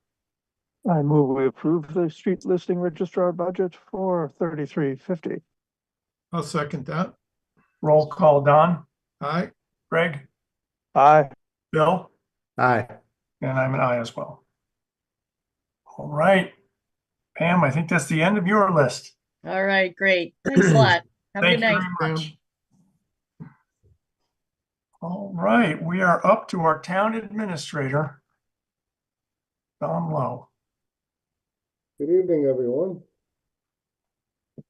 I move we approve the street listing registrar budget for 3350. I'll second that. Roll call, Don, Aye. Greg, Aye. Bill, Aye. and I'm an aye as well. All right, Pam, I think that's the end of your list. All right, great. Thanks a lot. Have a Thank good you night. very much. All right, we are up to our town administrator, Don Lowe. Good evening, everyone.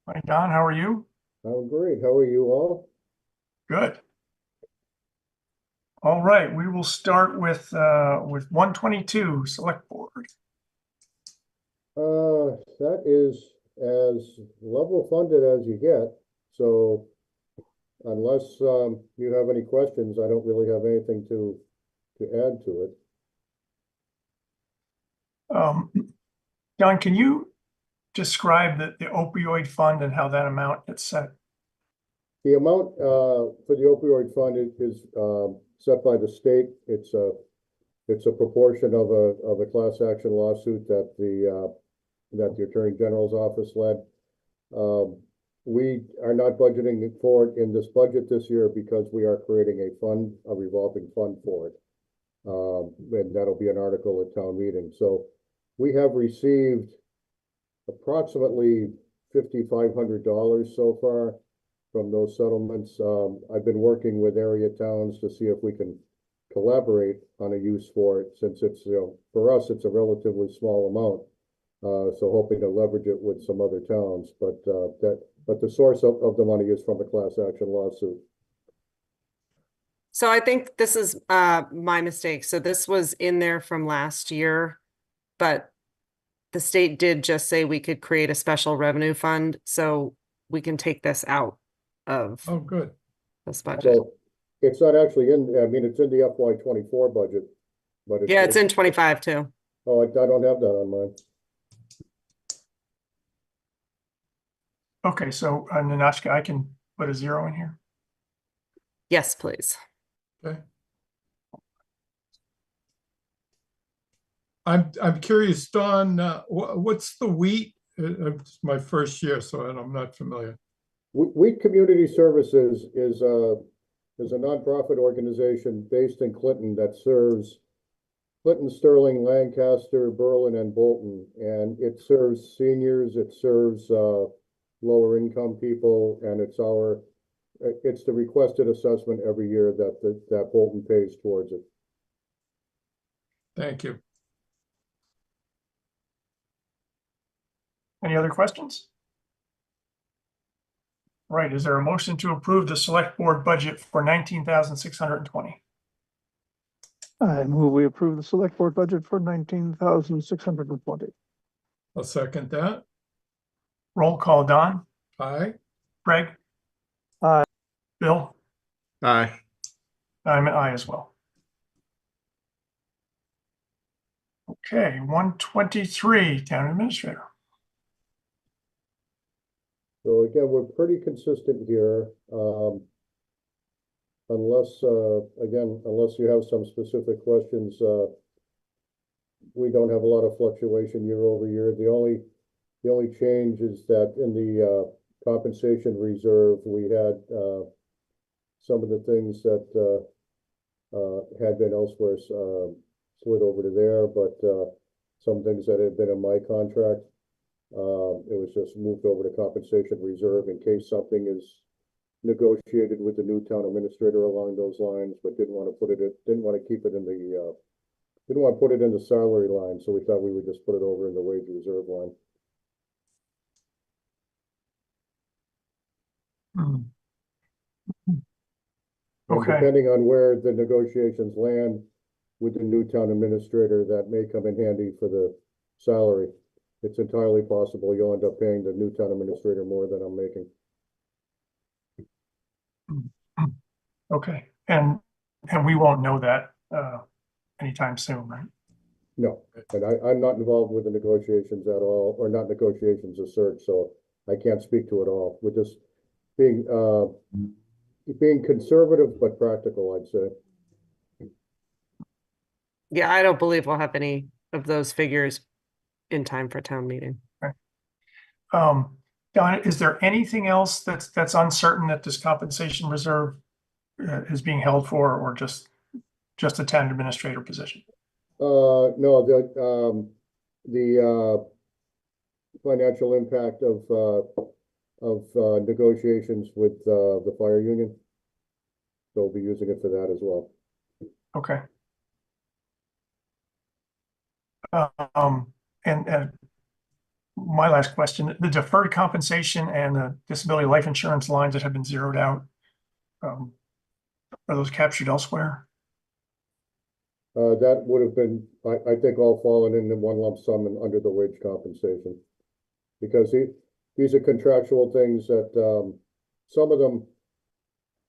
Hi, Don, how are you? I'm great. How are you all? Good. All right, we will start with 122, Select Board. That is as level funded as you get. So unless you have any questions, I don't really have anything to add to it. Don, can you describe the opioid fund and how that amount gets set? The amount for the opioid fund is set by the state. It's a proportion of a class action lawsuit that the Attorney General's office led. We are not budgeting for it in this budget this year because we are creating a revolving fund for it. And that'll be an article at town meeting. So we have received approximately $5,500 so far from those settlements. I've been working with area towns to see if we can collaborate on a use for it, since it's, for us, it's a relatively small amount. So hoping to leverage it with some other towns, but the source of the money is from a class action lawsuit. So I think this is my mistake. So this was in there from last year, but the state did just say we could create a special revenue fund, so we can take this out of Oh, good. this budget. So it's not actually in, I mean, it's in the FY24 budget, but Yeah, it's in 25 too. Oh, I don't have that on mine. Okay, so Ninotchka, I can put a 0 in here. Yes, please. Okay. I'm curious, Don, what's the wheat? It's my first year, so I'm not familiar. Wheat Community Services is a nonprofit organization based in Clinton that serves Clinton, Sterling, Lancaster, Berlin, and Bolton, and it serves seniors. It serves lower income people, and it's the requested assessment every year that Bolton pays towards it. Thank you. Any other questions? Right, is there a motion to approve the select board budget for 19,620? I move we approve the select board budget for 19,620. I'll second that. Roll call, Don, Aye. Greg, Aye. Bill, Aye. I'm an aye as well. Okay, 123, town administrator. So again, we're pretty consistent here. Unless you have some specific questions, we don't have a lot of fluctuation year over year. The only change is that in the compensation reserve, we had some of the things that had been elsewhere slid over to there, but some things that had been in my contract, it was just moved over to compensation reserve in case something is negotiated with the new town administrator along those lines, but didn't want to keep it in the didn't want to put it in the salary line, so we thought we would just put it over in the wage reserve line. And Okay, depending on where the negotiations land with the new town administrator, that may come in handy for the salary. it's entirely possible you'll end up paying the new town administrator more than I'm making. Okay, and we won't know that anytime soon, right? No, and I'm not involved with the negotiations at all, or not negotiations as such, so I can't speak to it all. We're just being conservative but practical, I'd say. Yeah, I don't believe we'll have any of those figures in time for town meeting. Don, is there anything else that's uncertain that this compensation reserve is being held for, or just a town administrator position? No, the financial impact of negotiations with the fire union. They'll be using it for that as well. Okay. And my last question, the deferred compensation and the disability life insurance lines that have been zeroed out, are those captured elsewhere? That would have been, I think, all fallen into one lump sum and under the wage compensation. Because these are contractual things that, some of them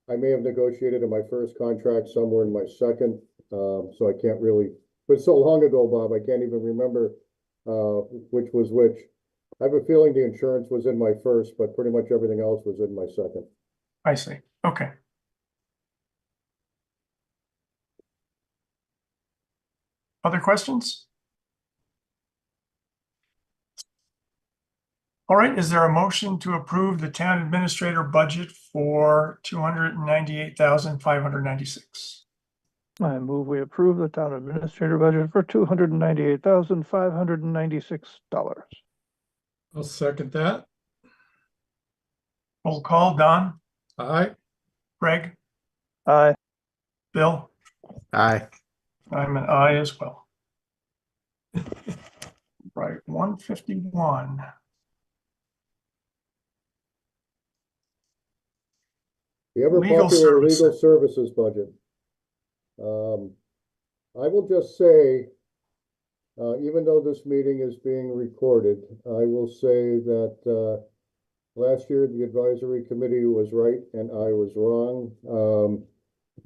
I may have negotiated in my first contract, some were in my second. So I can't really, but so long ago, Bob, I can't even remember which was which. I have a feeling the insurance was in my first, but pretty much everything else was in my second. I see. Okay. Other questions? All right, is there a motion to approve the town administrator budget for $298,596? I move we approve the town administrator budget for $298,596. I'll second that. Roll call, Don, Aye. Greg, Aye. Bill, Aye. I'm an aye as well. Right, 151. The ever Legal popular services. legal services budget. I will just say, even though this meeting is being recorded, I will say that last year the advisory committee was right and I was wrong.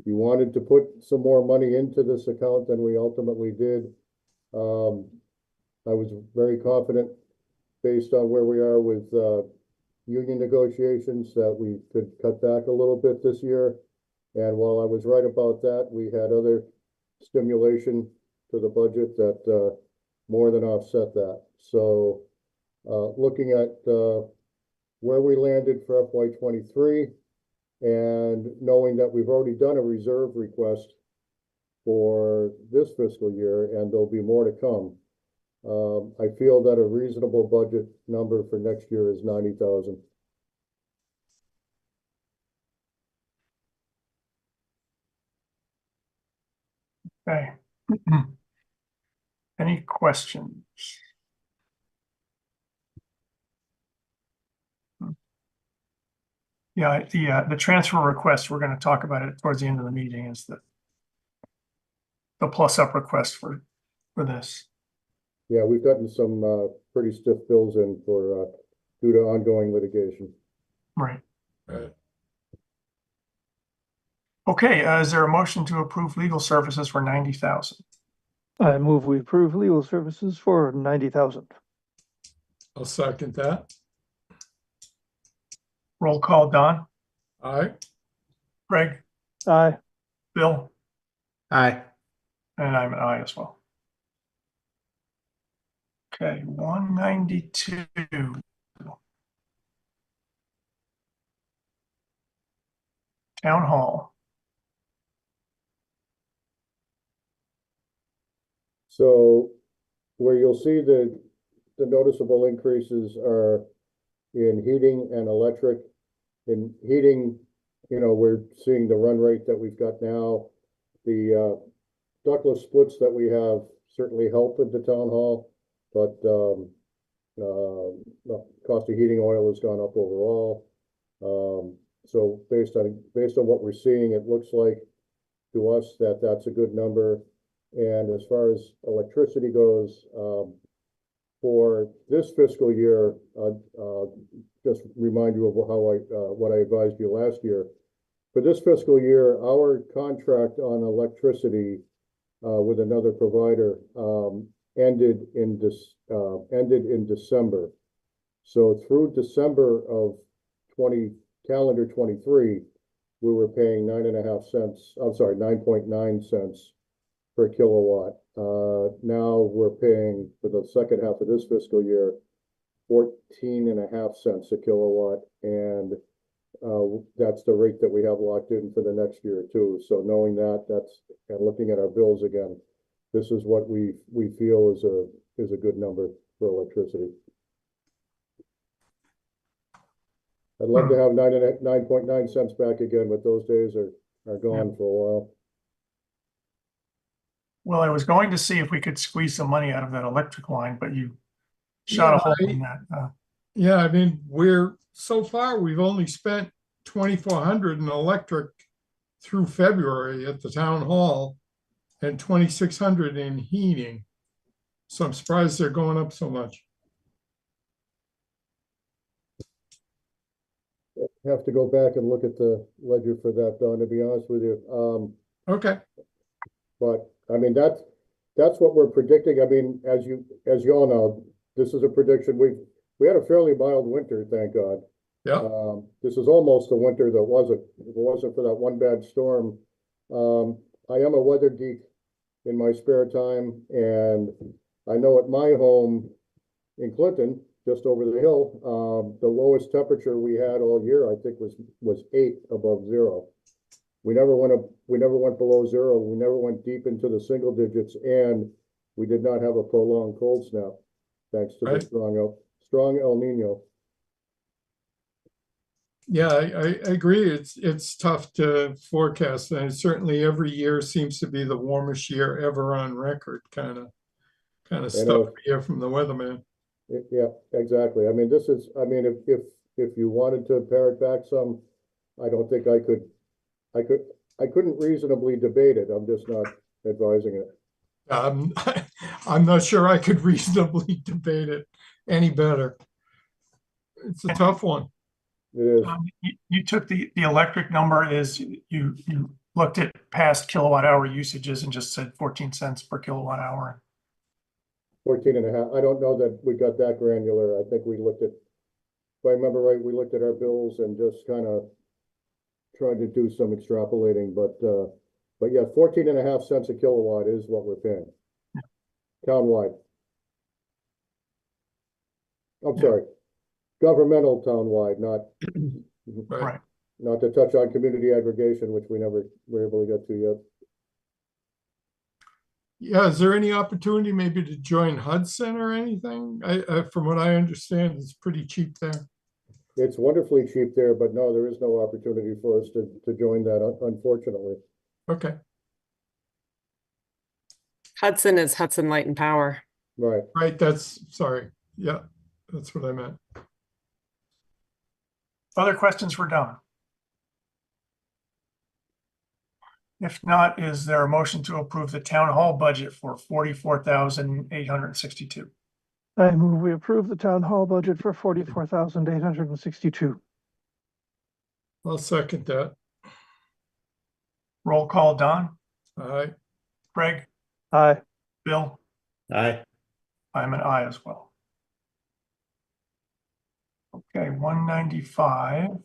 You wanted to put some more money into this account than we ultimately did. I was very confident, based on where we are with union negotiations, that we could cut back a little bit this year. And while I was right about that, we had other stimulation to the budget that more than offset that. So looking at where we landed for FY23 and knowing that we've already done a reserve request for this fiscal year and there'll be more to come, I feel that a reasonable budget number for next year is 90,000. Okay. Any questions? Yeah, the transfer request, we're going to talk about it towards the end of the meeting, is the plus up request for this. Yeah, we've gotten some pretty stiff bills in for due to ongoing litigation. Right. Right. Okay, is there a motion to approve legal services for 90,000? I move we approve legal services for 90,000. I'll second that. Roll call, Don, Aye. Greg, Aye. Bill, Aye. and I'm an aye as well. Okay, 192. Town Hall. So where you'll see the noticeable increases are in heating and electric. In heating, we're seeing the run rate that we've got now. The ductless splits that we have certainly help with the town hall, but the cost of heating oil has gone up overall. So based on what we're seeing, it looks like to us that that's a good number. And as far as electricity goes, for this fiscal year, just remind you of what I advised you last year. For this fiscal year, our contract on electricity with another provider ended in December. So through December of calendar 23, we were paying 9.9 cents per kilowatt. Now we're paying for the second half of this fiscal year 14.5 cents a kilowatt, and that's the rate that we have locked in for the next year too. So knowing that, and looking at our bills again, this is what we feel is a good number for electricity. I'd love to have 9.9 cents back again, but those days are gone for a while. Well, I was going to see if we could squeeze some money out of that electric line, but you shot a hole in that. Yeah, I mean, so far, we've only spent 2,400 in electric through February at the town hall and 2,600 in heating. So I'm surprised they're going up so much. Have to go back and look at the ledger for that, Don, to be honest with you. Okay. But I mean, that's what we're predicting. I mean, as you all know, this is a prediction. We had a fairly mild winter, thank God. Yeah. This is almost the winter that wasn't. If it wasn't for that one bad storm. I am a weather geek in my spare time, and I know at my home in Clinton, just over the hill, the lowest temperature we had all year, I think, was 8 above zero. We never went below zero. We never went deep into the single digits, and we did not have a prolonged cold snap, thanks to the strong El Nino. Yeah, I agree. It's tough to forecast, and certainly every year seems to be the warmest year ever on record, kind of stuff we hear from the weatherman. Yeah, exactly. I mean, if you wanted to pare it back some, I don't think I couldn't reasonably debate it. I'm just not advising it. I'm not sure I could reasonably debate it any better. It's a tough one. It is. You took the electric number is you looked at past kilowatt hour usages and just said 14 cents per kilowatt hour. 14.5. I don't know that we got that granular. I think we looked at, if I remember right, we looked at our bills and just kind of tried to do some extrapolating, but yeah, 14.5 cents a kilowatt is what we're paying. Townwide. I'm sorry. Governmental townwide, Right. Not to touch on community aggregation, which we never were able to get to yet. Yeah, is there any opportunity maybe to join Hudson or anything? From what I understand, it's pretty cheap there. It's wonderfully cheap there, but no, there is no opportunity for us to join that, unfortunately. Okay. Hudson is Hudson Light and Power. Right. Right, sorry. Yeah, that's what I meant. Other questions for Don? If not, is there a motion to approve the town hall budget for $44,862? I move we approve the town hall budget for 44,862. I'll second that. Roll call, Don, Aye. Craig, Aye. Bill, Aye. I'm an aye as well. Okay, 195.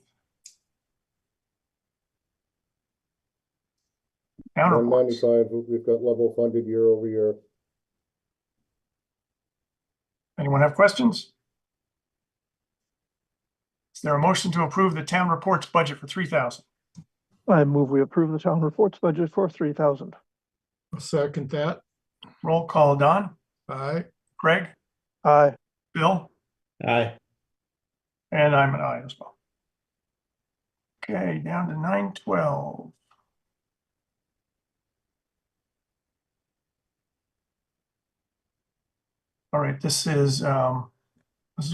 Counterparts. 195, we've got level funded year over year. Anyone have questions? Is there a motion to approve the town reports budget for 3,000? I move we approve the town reports budget for 3,000. I'll second that. Roll call, Don, Aye. Craig, Aye. Bill, Aye. and I'm an aye as well. Okay, down to 912. All right, this is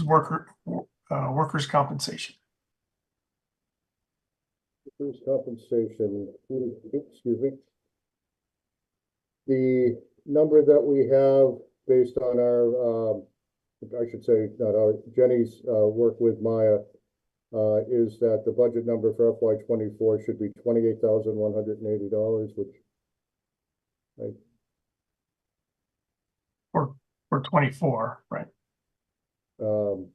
workers' compensation. Workers' compensation, excuse me. The number that we have based on our I should say, not our, Jenny's, work with Maya, is that the budget number for FY '24 should be $28,180, which For 24, right? um,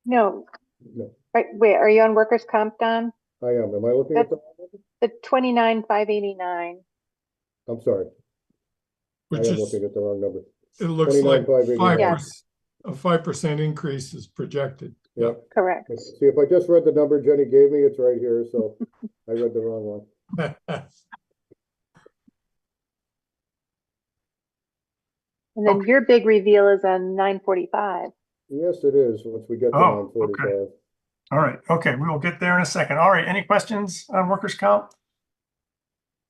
No, no, right, wait, are you on workers' comp, Don? I am. Am I looking at The 29,589. I'm sorry. I Which am is, looking at the wrong number. it looks like 29,589. 5%, a 5% increase is projected. Yeah. Correct. See, if I just read the number Jenny gave me, it's right here, so I read the wrong one. And then your big reveal is on 945. Yes, it is, once we get to Oh, 945. All right, okay, we will get there in a second. All right, any questions on workers' comp?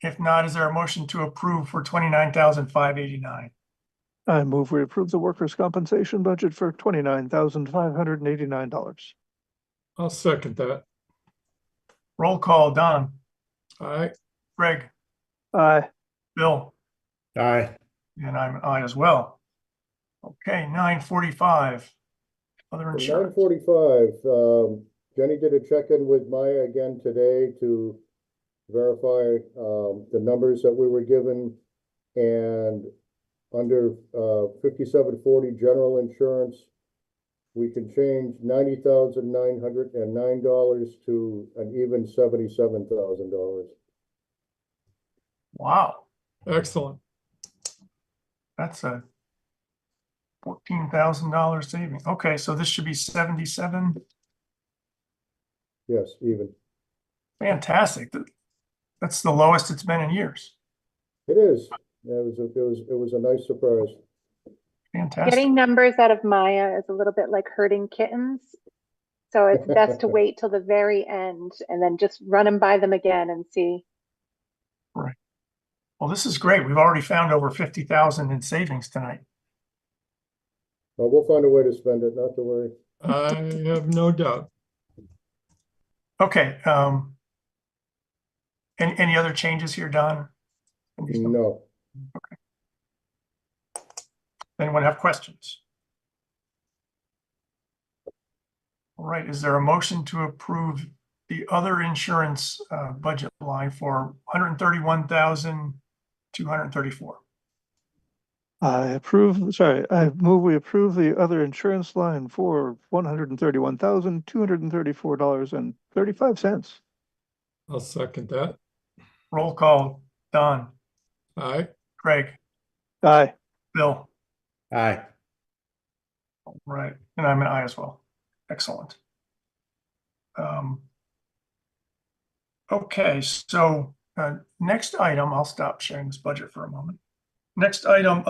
If not, is there a motion to approve for 29,589? I move we approve the workers' compensation budget for $29,589. I'll second that. Roll call, Don, All right, Greg, Aye. Bill, Aye. and I'm an aye as well. Okay, 945. Other insurance. 945, Jenny did a check-in with Maya again today to verify the numbers that we were given. And under 5740 general insurance, we can change $90,909 to an even $77,000. Wow, excellent. that's a $14,000 saving. Okay, so this should be 77. Yes, even. Fantastic. That's the lowest it's been in years. It is. It was a nice surprise. Fantastic. Getting numbers out of Maya is a little bit like herding kittens. So it's best to wait till the very end and then just run them by them again and see. Right. Well, this is great. We've already found over 50,000 in savings tonight. Well, we'll find a way to spend it, not to worry. I have no doubt. Okay, any other changes here, Don? No. Anyone have questions? All right, is there a motion to approve the other insurance budget line for $131,234? I move we approve the other insurance line for $131,234.35. I'll second that. Roll call, Don, All right, Craig, Aye. Bill. Aye. All right, and I'm an aye as well. Excellent. Okay, so next item, I'll stop sharing this budget for a moment. Next item,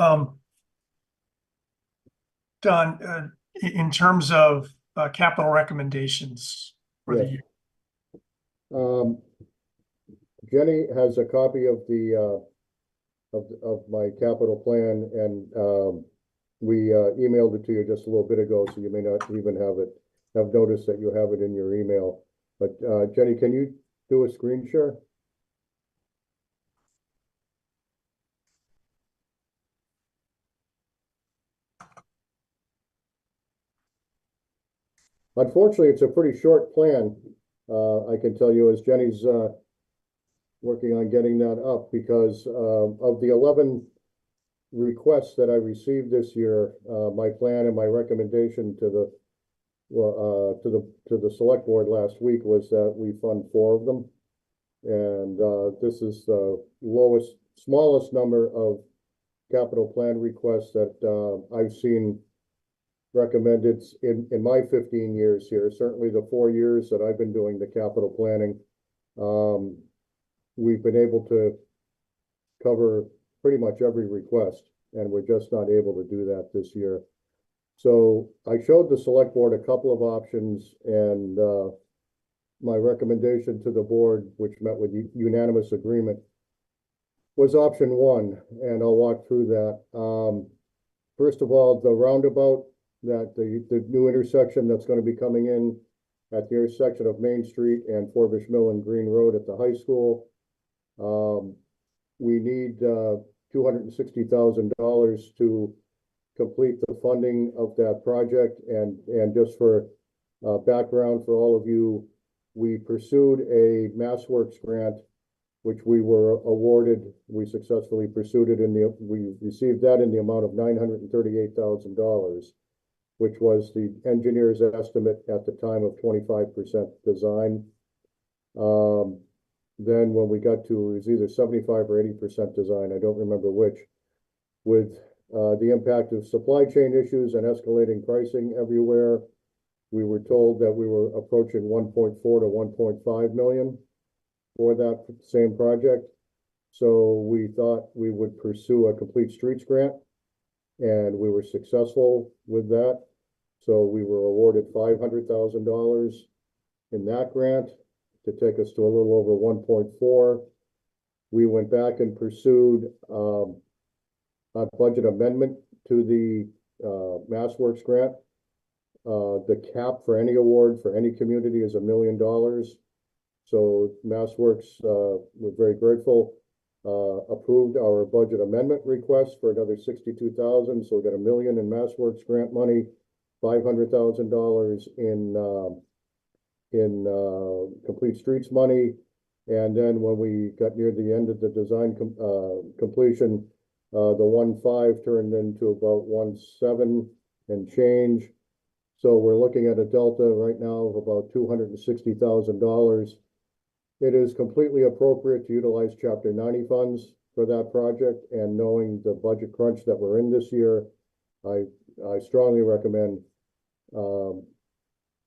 Don, in terms of capital recommendations for the Yes. year. Jenny has a copy of the of my capital plan, and we emailed it to you just a little bit ago, so you may not even have noticed that you have it in your email. But Jenny, can you do a screen share? Unfortunately, it's a pretty short plan. I can tell you, as Jenny's working on getting that up, because of the 11 requests that I received this year, my plan and my recommendation to the select board last week was that we fund 4 of them. And this is the smallest number of capital plan requests that I've seen recommended in my 15 years here. Certainly the 4 years that I've been doing the capital planning, we've been able to cover pretty much every request, and we're just not able to do that this year. So I showed the select board a couple of options, and my recommendation to the board, which met with unanimous agreement, was option 1, and I'll walk through that. First of all, the roundabout, that the new intersection that's going to be coming in at the intersection of Main Street and Forbush Mill and Green Road at the high school. We need $260,000 to complete the funding of that project. And just for background for all of you, we pursued a MassWorks grant, which we were awarded. We successfully pursued it we received that in the amount of $938,000, which was the engineer's estimate at the time of 25% design. Then when we got to, it was either 75 or 80% design, I don't remember which, with the impact of supply chain issues and escalating pricing everywhere, we were told that we were approaching 1.4 to 1.5 million for that same project. So we thought we would pursue a complete streets grant, and we were successful with that. So we were awarded $500,000 in that grant to take us to a little over 1.4. We went back and pursued a budget amendment to the MassWorks grant. The cap for any award for any community is $1 million. So MassWorks, we're very grateful, approved our budget amendment request for another $62,000. So we got $1 million in MassWorks grant money, $500,000 in complete streets money. And then when we got near the end of the design completion, the 1.5 turned into about 1.7 and change. So we're looking at a delta right now of about $260,000. It is completely appropriate to utilize Chapter 90 funds for that project, and knowing the budget crunch that we're in this year, I strongly recommend, and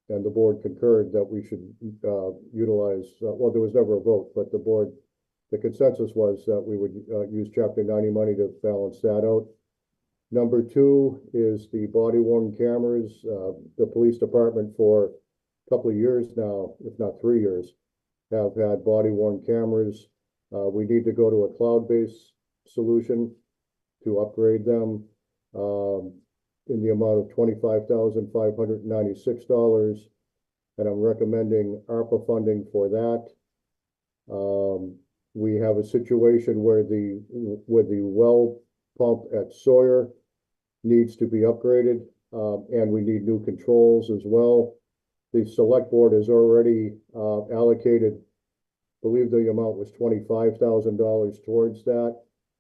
the board concurred, that we should utilize, well, there was never a vote, but the consensus was that we would use Chapter 90 money to balance that out. Number two is the body-worn cameras. The police department for a couple of years now, if not 3 years, have had body-worn cameras. We need to go to a cloud-based solution to upgrade them in the amount of $25,596, and I'm recommending ARPA funding for that. We have a situation where the well pump at Sawyer needs to be upgraded, and we need new controls as well. The select board has already allocated, I believe the amount was $25,000 towards that.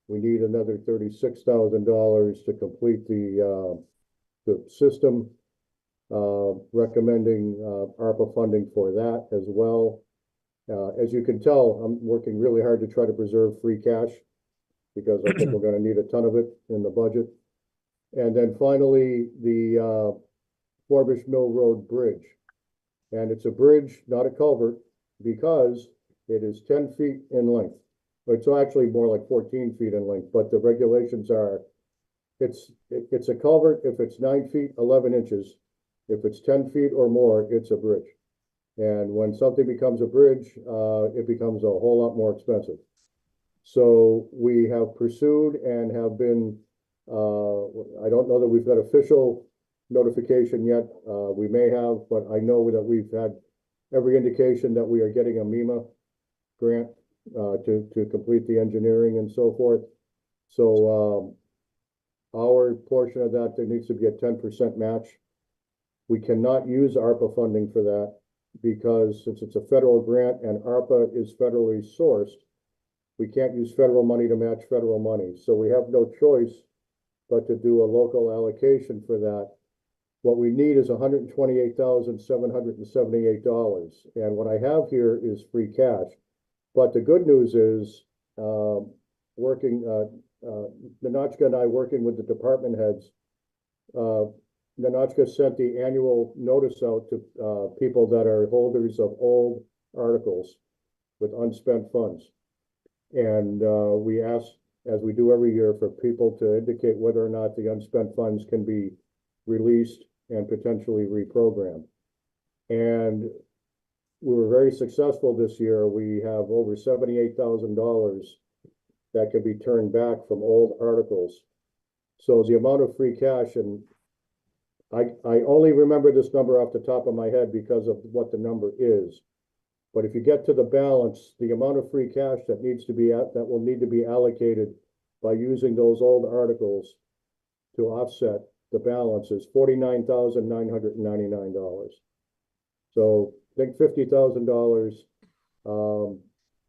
We need another $36,000 to complete the system, recommending ARPA funding for that as well. As you can tell, I'm working really hard to try to preserve free cash, because I think we're going to need a ton of it in the budget. And then finally, the Forbush Mill Road Bridge. And it's a bridge, not a culvert, because it is 10 feet in length. It's actually more like 14 feet in length, but the regulations are, it's a culvert if it's 9 feet, 11 inches. If it's 10 feet or more, it's a bridge. And when something becomes a bridge, it becomes a whole lot more expensive. So we have pursued and have been, I don't know that we've got official notification yet. We may have, but I know that we've had every indication that we are getting a MEMA grant to complete the engineering and so forth. So our portion of that, there needs to be a 10% match. We cannot use ARPA funding for that, because since it's a federal grant and ARPA is federally sourced, we can't use federal money to match federal money. So we have no choice but to do a local allocation for that. What we need is $128,778. And what I have here is free cash. But the good news is, Nanachka and I working with the department heads, Nanachka sent the annual notice out to people that are holders of old articles with unspent funds. And we ask, as we do every year, for people to indicate whether or not the unspent funds can be released and potentially reprogrammed. And we were very successful this year. We have over $78,000 that can be turned back from old articles. So the amount of free cash, and I only remember this number off the top of my head because of what the number is. But if you get to the balance, the amount of free cash that will need to be allocated by using those old articles to offset the balance is $49,999. So I think $50,000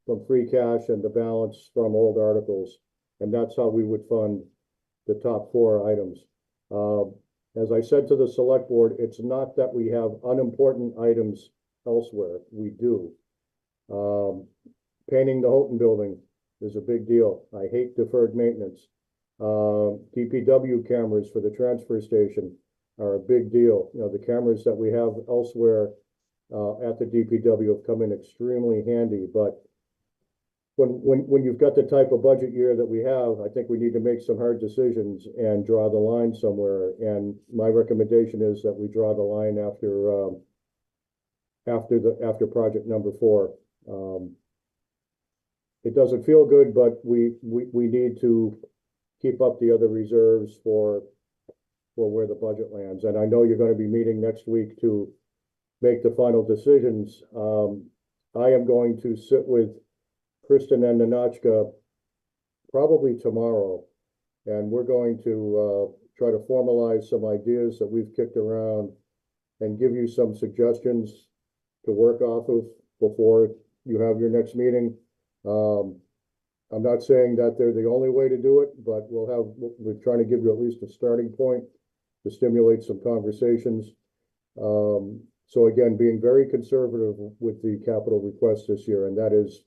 from free cash and the balance from old articles. And that's how we would fund the top four items. As I said to the select board, it's not that we have unimportant items elsewhere. We do. Painting the Houghton building is a big deal. I hate deferred maintenance. DPW cameras for the transfer station are a big deal. You know, the cameras that we have elsewhere at the DPW have come in extremely handy, but when you've got the type of budget year that we have, I think we need to make some hard decisions and draw the line somewhere. And my recommendation is that we draw the line after project number 4. It doesn't feel good, but we need to keep up the other reserves for where the budget lands. And I know you're going to be meeting next week to make the final decisions. I am going to sit with Kristen and Nanachka probably tomorrow, and we're going to try to formalize some ideas that we've kicked around and give you some suggestions to work off of before you have your next meeting. I'm not saying that they're the only way to do it, but we're trying to give you at least a starting point to stimulate some conversations. So again, being very conservative with the capital requests this year, and that is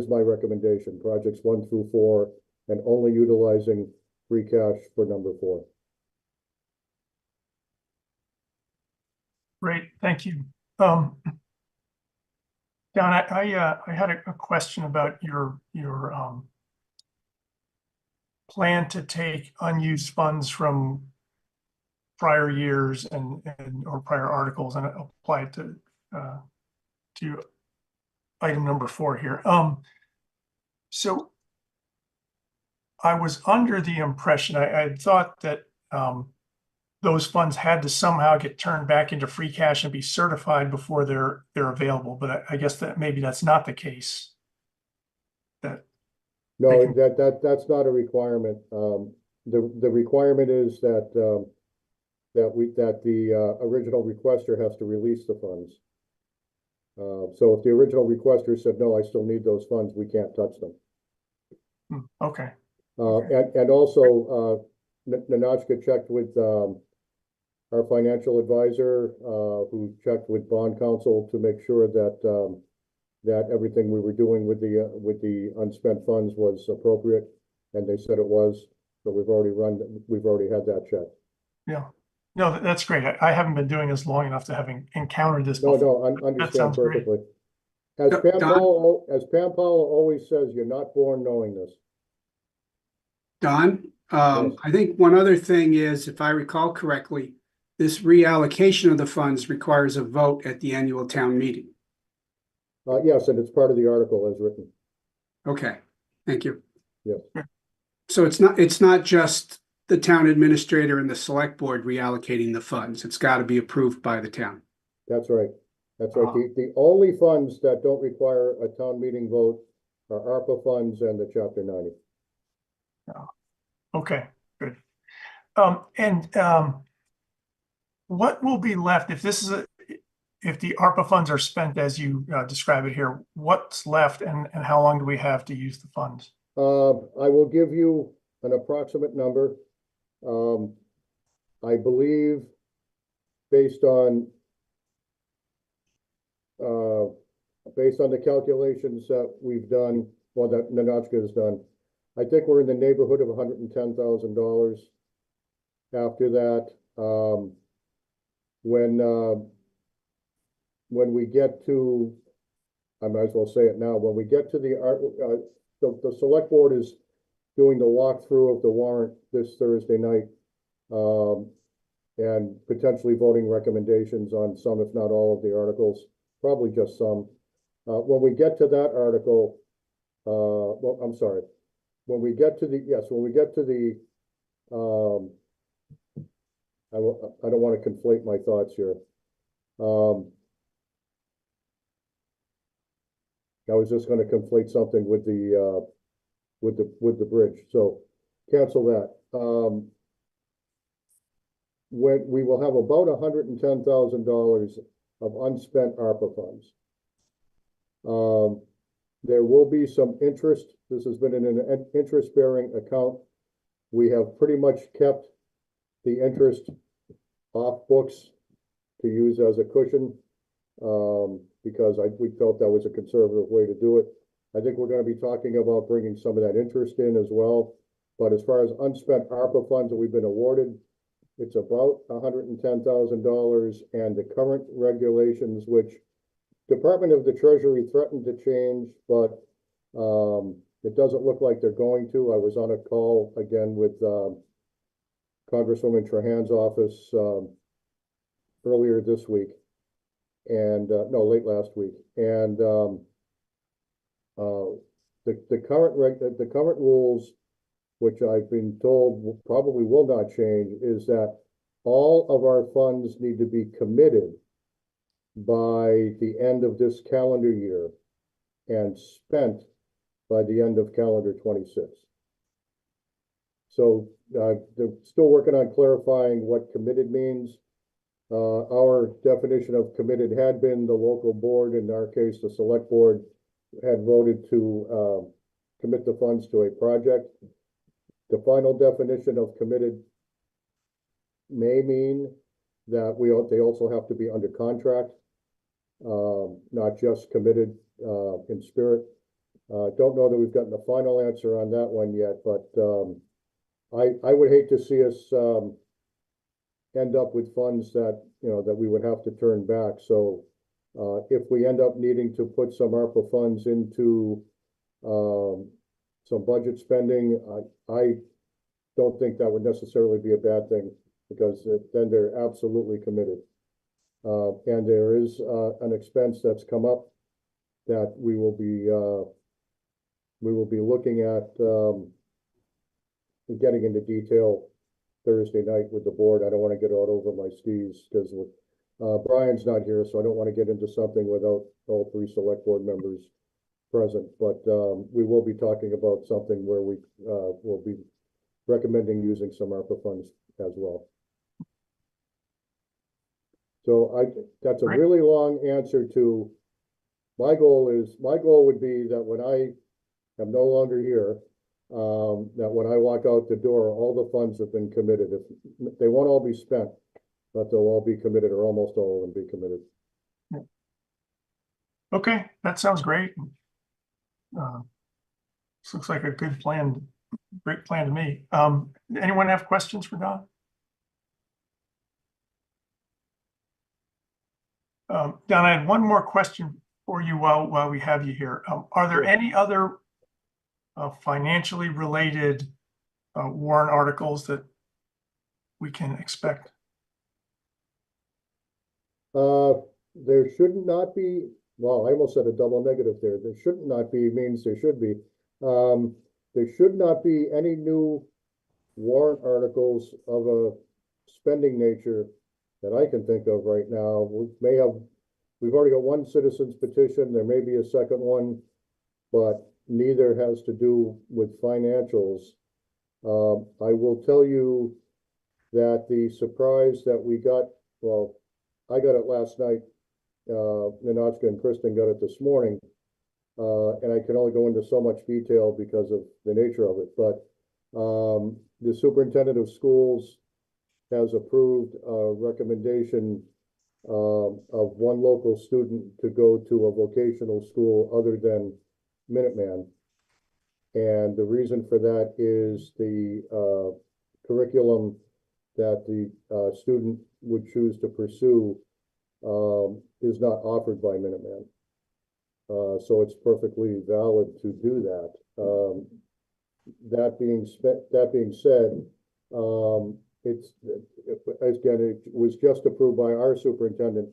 my recommendation, projects 1 through 4, and only utilizing free cash for number 4. Great, thank you. Don, I had a question about your plan to take unused funds from prior years or prior articles and apply it to item number 4 here. So I was under the impression, I thought that those funds had to somehow get turned back into free cash and be certified before they're available, but I guess that maybe that's not the case. No, that's not a requirement. The requirement is that the original requester has to release the funds. So if the original requester said, no, I still need those funds, we can't touch them. Okay. And also, Nanachka checked with our financial advisor, who checked with bond counsel to make sure that that everything we were doing with the unspent funds was appropriate, and they said it was. So we've already had that checked. Yeah. No, that's great. I haven't been doing this long enough to having encountered this No, before. I understand perfectly. Don? As Pam Powell always says, you're not born knowing this. Don, Yes. I think one other thing is, if I recall correctly, this reallocation of the funds requires a vote at the annual town meeting. Yes, and it's part of the article as written. Okay, thank you. Yes. So it's not just the town administrator and the select board reallocating the funds. It's got to be approved by the town. That's right. That's right. The only funds that don't require a town meeting vote are ARPA funds and the Chapter 90. Okay, good. What will be left if if the ARPA funds are spent as you describe it here? What's left, and how long do we have to use the funds? I will give you an approximate number. I believe based on the calculations that we've done, well, that Nanachka has done, I think we're in the neighborhood of $110,000. After that, when we get to, I might as well say it now, when we get to the select board is doing the walkthrough of the warrant this Thursday night, and potentially voting recommendations on some, if not all, of the articles, probably just some. When we get to that article, well, I'm sorry. When we get to the, I don't want to conflate my thoughts here. I was just going to conflate something with the bridge, so cancel that. when we will have about $110,000 of unspent ARPA funds. There will be some interest. This has been in an interest-bearing account. We have pretty much kept the interest off books to use as a cushion, because we felt that was a conservative way to do it. I think we're going to be talking about bringing some of that interest in as well. But as far as unspent ARPA funds that we've been awarded, it's about $110,000, and the current regulations, which Department of the Treasury threatened to change, but it doesn't look like they're going to. I was on a call again with Congresswoman Trahan's office earlier this week, and no, late last week, and the current rules, which I've been told probably will not change, is that all of our funds need to be committed by the end of this calendar year and spent by the end of calendar 26. So they're still working on clarifying what committed means. Our definition of committed had been the local board, in our case, the select board, had voted to commit the funds to a project. The final definition of committed may mean that they also have to be under contract, not just committed in spirit. Don't know that we've gotten the final answer on that one yet, but I would hate to see us end up with funds that, that we would have to turn back. So if we end up needing to put some ARPA funds into some budget spending, I don't think that would necessarily be a bad thing, because then they're absolutely committed. And there is an expense that's come up that we will be looking at getting into detail Thursday night with the board. I don't want to get out over my skis because Brian's not here, so I don't want to get into something without all three select board members present. But we will be talking about something where we will be recommending using some ARPA funds as well. So that's a really long answer to my goal would be that when I am no longer here, that when I walk out the door, all the funds have been committed. If they won't all be spent, but they'll all be committed, or almost all of them be committed. Okay, that sounds great. This looks like a good plan, great plan to me. Anyone have questions for Don? Don, I had one more question for you while we have you here. Are there any other financially related warrant articles that we can expect? There should not be. Well, I almost said a double negative there. There should not be means there should be. There should not be any new warrant articles of a spending nature that I can think of right now. We've already got one citizen's petition. There may be a second one, but neither has to do with financials. I will tell you that the surprise that we got, well, I got it last night. Ninotchka and Kristen got it this morning. And I can only go into so much detail because of the nature of it. But the superintendent of schools has approved a recommendation of one local student to go to a vocational school other than Minuteman. And the reason for that is the curriculum that the student would choose to pursue is not offered by Minuteman. So it's perfectly valid to do that. That being said, it was just approved by our superintendent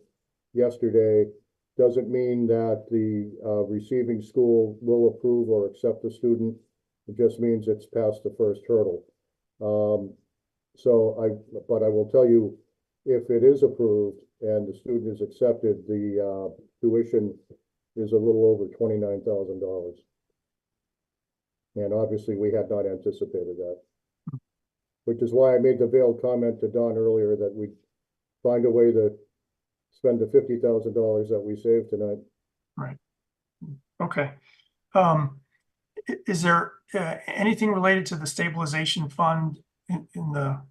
yesterday. Doesn't mean that the receiving school will approve or accept the student. It just means it's past the first hurdle. But I will tell you, if it is approved and the student is accepted, the tuition is a little over $29,000. And obviously we had not anticipated that. which is why I made the veiled comment to Don earlier that we'd find a way to spend the $50,000 that we saved tonight. Right. Okay. Is there anything related to the stabilization fund in the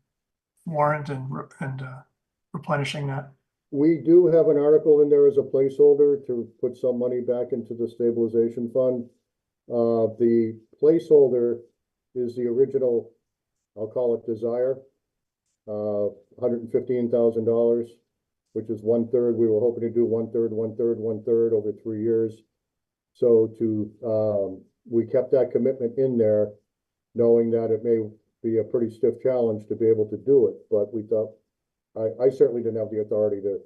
warrant and replenishing that? We do have an article in there as a placeholder to put some money back into the stabilization fund. The placeholder is the original, I'll call it desire, $115,000, which is 1/3. We were hoping to do 1/3, 1/3, 1/3 over 3 years. So we kept that commitment in there, knowing that it may be a pretty stiff challenge to be able to do it, but we thought, I certainly didn't have the authority to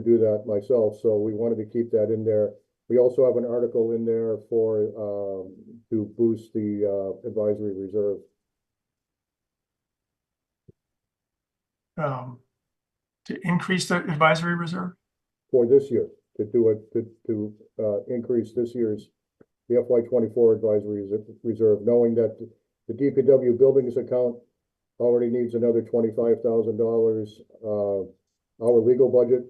do that myself, so we wanted to keep that in there. We also have an article in there for to boost the advisory reserve. To increase the advisory reserve? For this year, to do it, to increase this year's, the FY 24 advisory reserve, knowing that the DPW buildings account already needs another $25,000. Our legal budget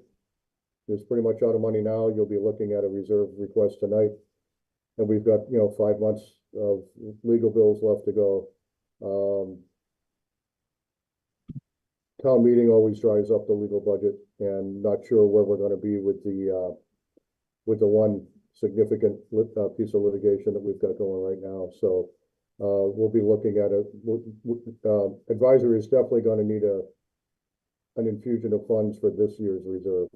is pretty much out of money now. You'll be looking at a reserve request tonight. And we've got, 5 months of legal bills left to go. Town meeting always drives up the legal budget, and not sure where we're gonna be with the one significant piece of litigation that we've got going right now. So we'll be looking at it. Advisory is definitely gonna need an infusion of funds for this year's reserve.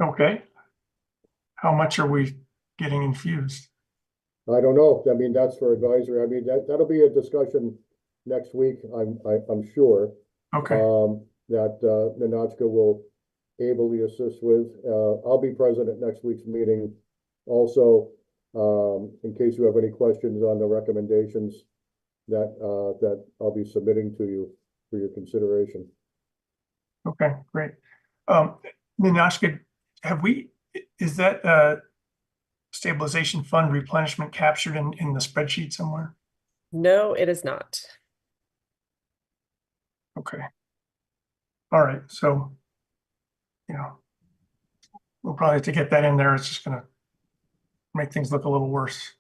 Okay. How much are we getting infused? I don't know. I mean, that's for advisory. I mean, that'll be a discussion next week, I'm sure. Okay. That Ninotchka will ably assist with. I'll be present at next week's meeting also, in case you have any questions on the recommendations that I'll be submitting to you for your consideration. Okay, great. Ninotchka, is that stabilization fund replenishment captured in the spreadsheet somewhere? No, it is not. Okay. All right, so, we'll probably have to get that in there. It's just gonna make things look a little worse.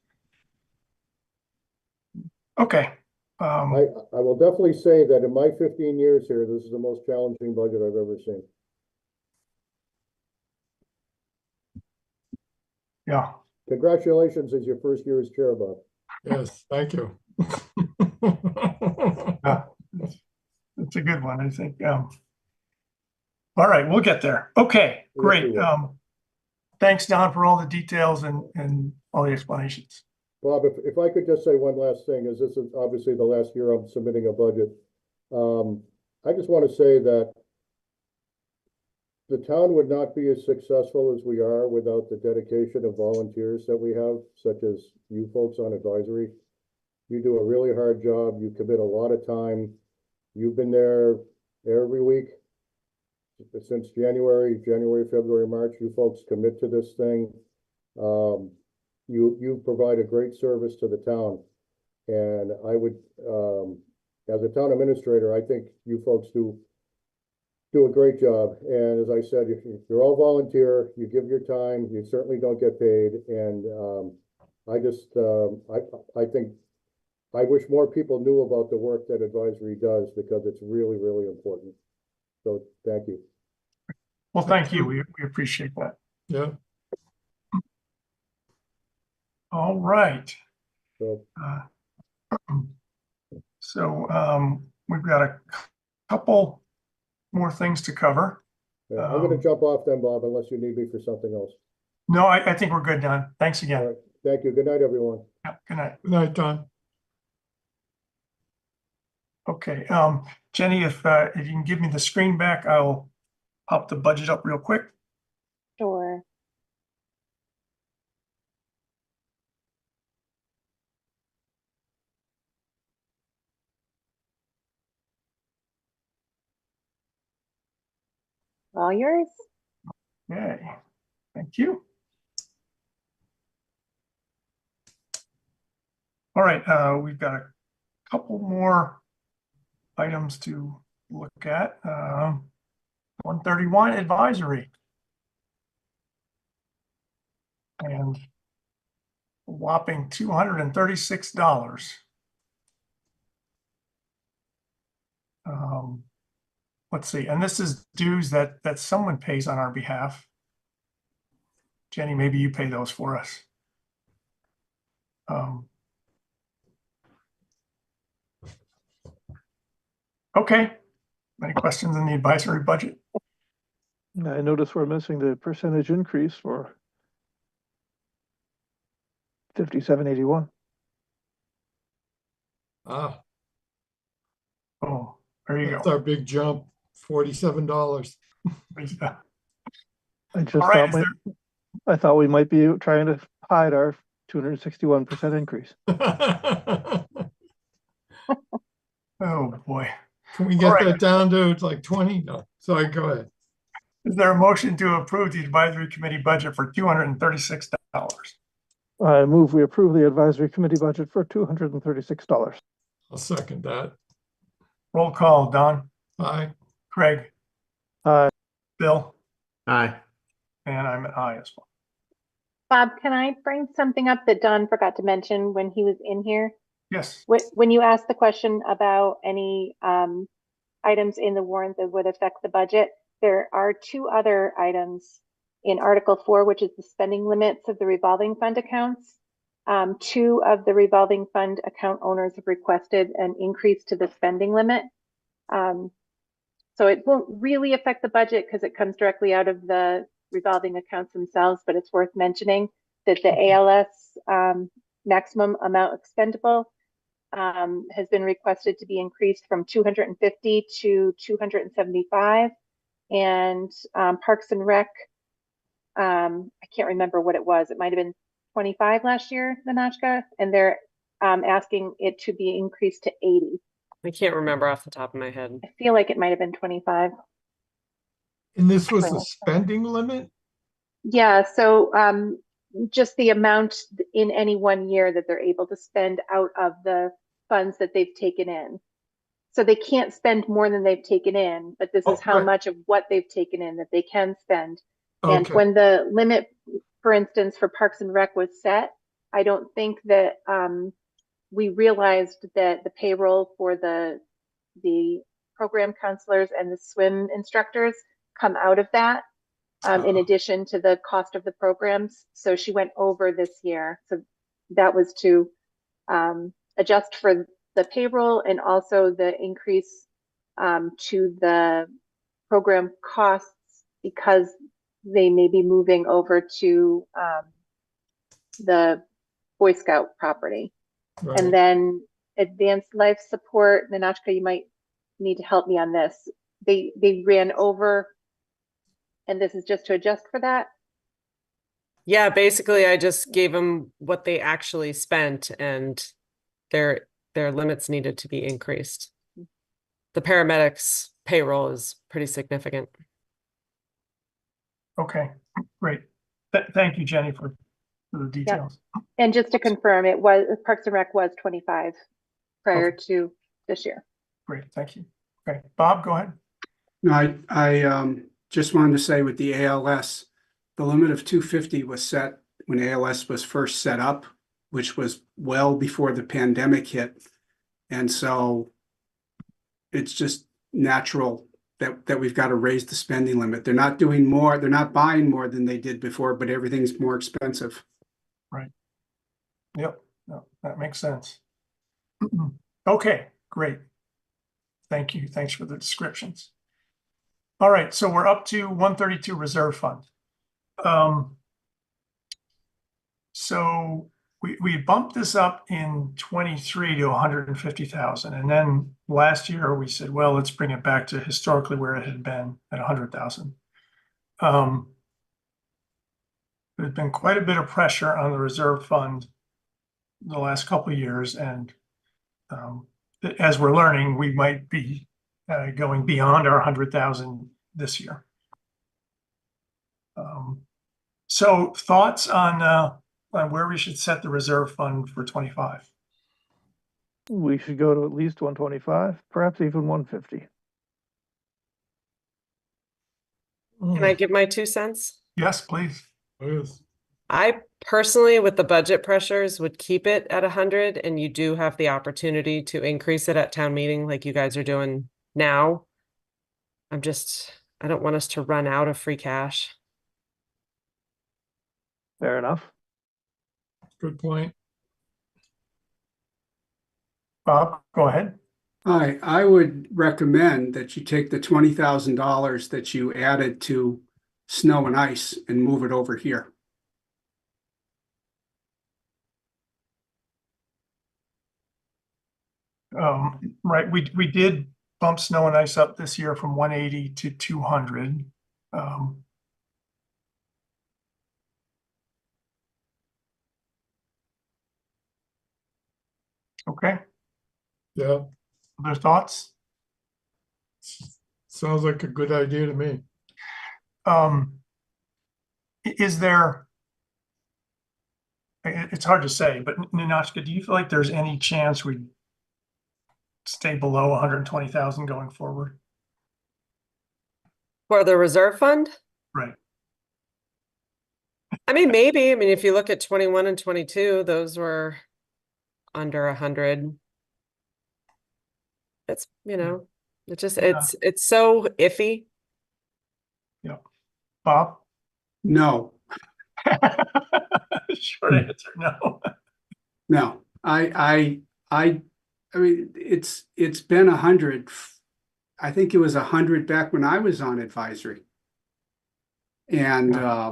Okay. I will definitely say that in my 15 years here, this is the most challenging budget I've ever seen. Yeah. Congratulations as your first year as chair, Bob. Yes, thank you. Yeah, it's a good one, I think. All right, we'll get there. Okay, great. Thanks, Don, for all the details and all the explanations. Bob, if I could just say one last thing, as this is obviously the last year I'm submitting a budget. I just want to say that the town would not be as successful as we are without the dedication of volunteers that we have, such as you folks on advisory. You do a really hard job. You commit a lot of time. You've been there every week since January, February, March. You folks commit to this thing. You provide a great service to the town. And I would, as a town administrator, I think you folks do a great job. And as I said, you're all volunteer, you give your time, you certainly don't get paid. And I think I wish more people knew about the work that advisory does, because it's really, really important. So thank you. Well, thank you. We appreciate that. Yeah. All right. So We've got a couple more things to cover. I'm going to jump off then, Bob, unless you need me for something else. No, I think we're good, Don. Thanks again. All right. Thank you. Good night, everyone. Yeah, good night. Good night, Don. Okay, Jenny, if you can give me the screen back, I'll pop the budget up real quick. Sure. All yours. Okay, thank you. All right, we've got a couple more items to look at. 131 advisory. And a whopping $236. Let's see, and this is dues that someone pays on our behalf. Jenny, maybe you pay those for us. Okay, any questions on the advisory budget? I notice we're missing the percentage increase for 5781. Ah, Oh, there you that's go. our big jump, $47. I just All right, thought I thought we might be trying to hide our 261% increase. oh boy. Can we All get right. that down to like 20? No, sorry, go ahead. Is there a motion to approve the advisory committee budget for $236? I move we approve the advisory committee budget for $236. I'll second that. Roll call, Don, Aye. Craig, Aye. Bill, Aye. and I'm an aye as well. Bob, can I bring something up that Don forgot to mention when he was in here? Yes. When you asked the question about any items in the warrant that would affect the budget, there are two other items in Article 4, which is the spending limits of the revolving fund accounts. Two of the revolving fund account owners have requested an increase to the spending limit. So it won't really affect the budget because it comes directly out of the revolving accounts themselves, but it's worth mentioning that the ALS maximum amount expendable has been requested to be increased from 250 to 275. And Parks and Rec, I can't remember what it was. It might have been 25 last year, Nanachka, and they're asking it to be increased to 80. I can't remember off the top of my head. I feel like it might have been 25. And this was the spending limit? Yeah, so just the amount in any one year that they're able to spend out of the funds that they've taken in. So they can't spend more than they've taken in, but this is how right. much of what they've taken in that they can spend. And Okay. when the limit, for instance, for Parks and Rec was set, I don't think that we realized that the payroll for the program counselors and the swim instructors come out of that. In addition to the cost of the programs. So she went over this year. So that was to adjust for the payroll and also the increase to the program costs because they may be moving over to the Boy Scout property. Right. And then advanced life support, Nanachka, you might need to help me on this. They ran over. And this is just to adjust for that? Yeah, basically I just gave them what they actually spent and their limits needed to be increased. The paramedics payroll is pretty significant. Okay, great. Thank you, Jenny, for the details. And just to confirm, it was Parks and Rec was 25 prior Okay. to this year. Great, thank you. Okay, Bob, go ahead. No, I just wanted to say with the ALS, the limit of 250 was set when ALS was first set up, which was well before the pandemic hit. And so it's just natural that we've got to raise the spending limit. They're not doing more, they're not buying more than they did before, but everything's more expensive. Right. Yep, no, that makes sense. Okay, great. Thank you. Thanks for the descriptions. All right, so we're up to 132 reserve fund. So we bumped this up in 23 to 150,000. And then last year we said, well, let's bring it back to historically where it had been at 100,000. There's been quite a bit of pressure on the reserve fund the last couple of years. And as we're learning, we might be going beyond our 100,000 this year. So thoughts on where we should set the reserve fund for 25? we should go to at least 125, perhaps even 150. Can I give my 2 cents? Yes, please. Yes. I personally, with the budget pressures, would keep it at 100, and you do have the opportunity to increase it at town meeting like you guys are doing now. I don't want us to run out of free cash. Fair enough. Good point. Bob, go ahead. I would recommend that you take the $20,000 that you added to snow and ice and move it over here. Right, we did bump snow and ice up this year from 180 to 200. Okay, Yeah, other thoughts? sounds like a good idea to me. Is there, it's hard to say, but Ninotchka, do you feel like there's any chance we stay below 120,000 going forward? For the reserve fund? Right. I mean, maybe. I mean, if you look at 21 and 22, those were under 100. It's, it just, Yeah. it's so iffy. Bob? No, Short answer, no. no, I mean, it's been 100. I think it was 100 back when I was on advisory. And, I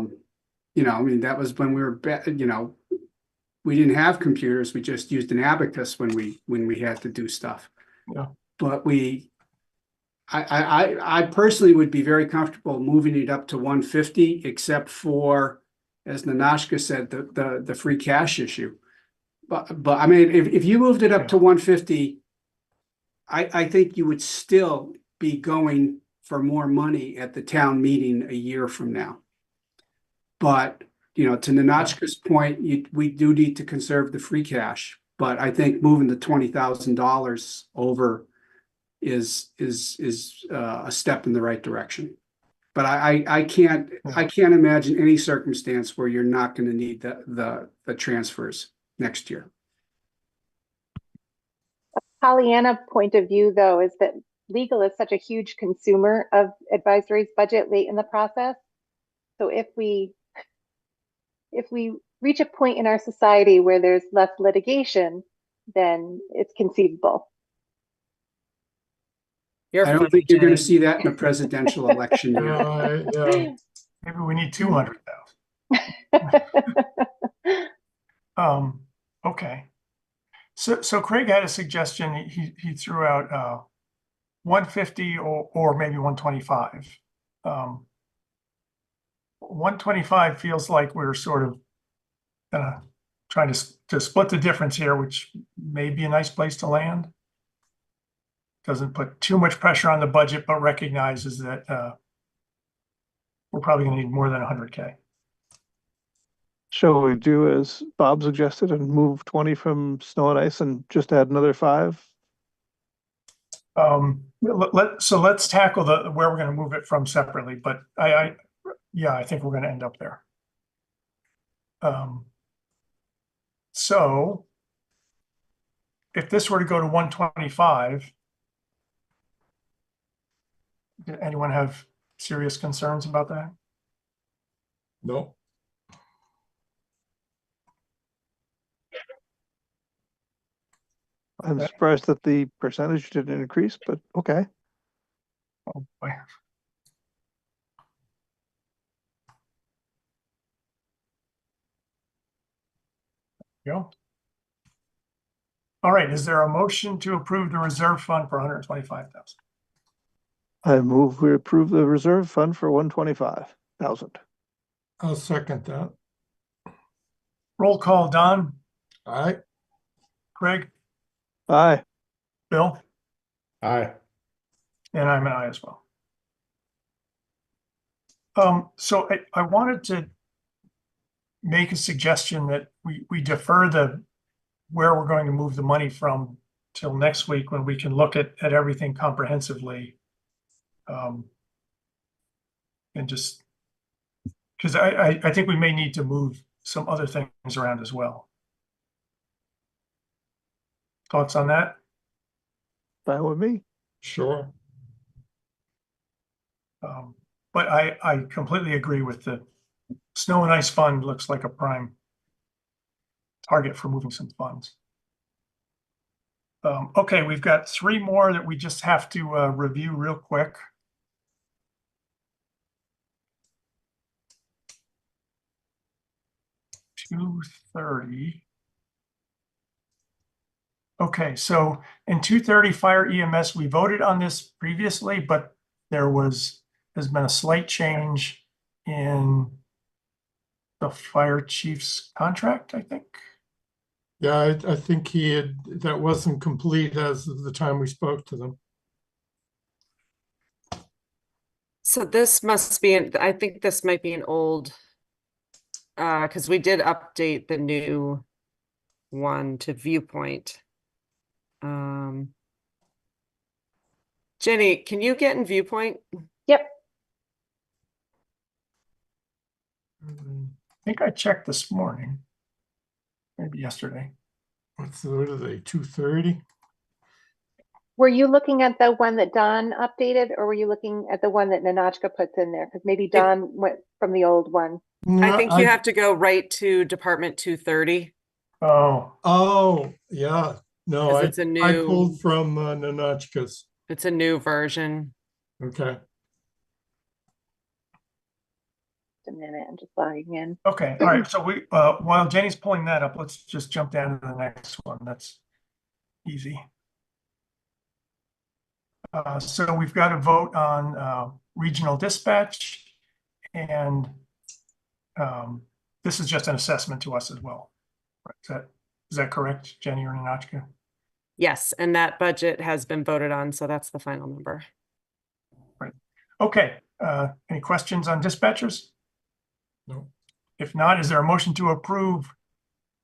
mean, that was when we were, we didn't have computers. We just used an abacus when we had to do stuff. Yeah. But I personally would be very comfortable moving it up to 150, except for, as Ninotchka said, the free cash issue. But I mean, if you moved it up to 150, I think you would still be going for more money at the town meeting a year from now. But, to Ninotchka's point, we do need to conserve the free cash. But I think moving the $20,000 over is a step in the right direction. But I can't imagine any circumstance where you're not going to need the transfers next year. Pollyanna point of view, though, is that legal is such a huge consumer of advisory's budget late in the process. So if we reach a point in our society where there's less litigation, then it's conceivable. I don't think you're going to see that in a presidential election year. Yeah. Maybe we need 200,000. Okay. So Craig had a suggestion. He threw out 150 or maybe 125. 125 feels like we're sort of trying to split the difference here, which may be a nice place to land. Doesn't put too much pressure on the budget, but recognizes that we're probably going to need more than 100K. Shall we do as Bob suggested and move 20 from snow and ice and just add another 5? Let's tackle where we're going to move it from separately, but I think we're going to end up there. So if this were to go to 125, did anyone have serious concerns about that? No. I'm surprised that the percentage didn't increase, but okay. Oh boy. Go. All right, is there a motion to approve the reserve fund for 125,000? I move we approve the reserve fund for 125,000. I'll second that. Roll call, Don, All right. Craig, Aye. Bill, Aye. and I'm an aye as well. So I wanted to make a suggestion that we defer where we're going to move the money from till next week when we can look at everything comprehensively. And just, because I think we may need to move some other things around as well. Thoughts on that? Fine with me. Sure. But I completely agree with the snow and ice fund looks like a prime target for moving some funds. Okay, we've got 3 more that we just have to review real quick. $230. Okay, so in 230 fire EMS, we voted on this previously, but has been a slight change in the fire chief's contract, I think. Yeah, I think that wasn't complete as of the time we spoke to them. So this must be, I think this might be an old, because we did update the new one to Viewpoint. Jenny, can you get in Viewpoint? Yep. I think I checked this morning, maybe yesterday. What are they, 230? Were you looking at the one that Don updated, or were you looking at the one that Nanachka puts in there? Because maybe Don went from the old one. I think you have to go right to Department 230. Oh, yeah. No, 'Cause I it's a I new- pulled from Nanachka's. It's a new version. Okay. Just a minute, I'm just logging in. okay, all right. So while Jenny's pulling that up, let's just jump down to the next one. That's easy. So we've got to vote on regional dispatch, and this is just an assessment to us as well. Right. Is that correct, Jenny or Nanachka? Yes, and that budget has been voted on, so that's the final number. Right. Okay. Any questions on dispatchers? No. If not, is there a motion to approve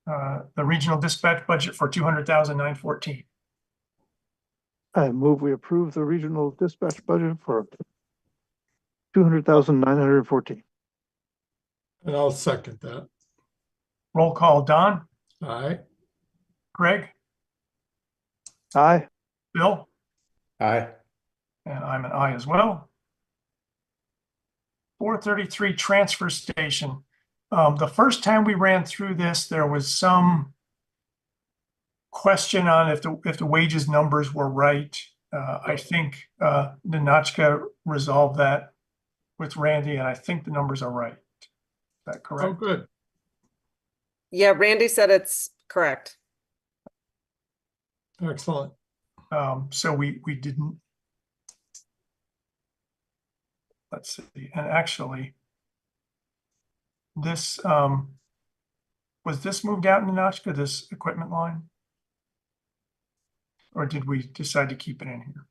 the regional dispatch budget for 200,914? I move we approve the regional dispatch budget for 200,914. And I'll second that. Roll call, Don, Aye. Greg, Aye. Bill, Aye. and I'm an aye as well. 433 transfer station. The first time we ran through this, there was some question on if the wages numbers were right. I think Nanachka resolved that with Randy, and I think the numbers are right. Is that Oh, correct? good. Yeah, Randy said it's correct. Excellent. So we didn't. Let's see, and actually, this was this moved out in Nanachka, this equipment line? Or did we decide to keep it in here?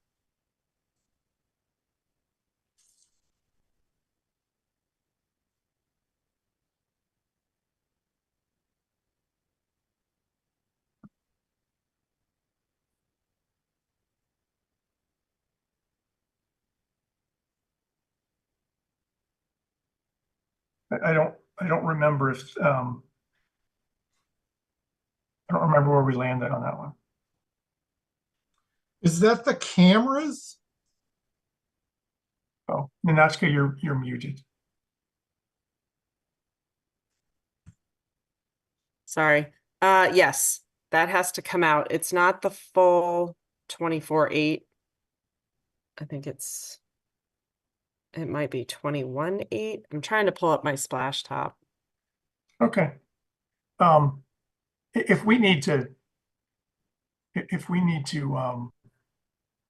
I don't remember if I don't remember where we landed on that one. Is that the cameras? Oh, Nanachka, you're muted. Sorry. Yes, that has to come out. It's not the full 24.8. I think it might be 21.8. I'm trying to pull up my splash top. Okay. If we need to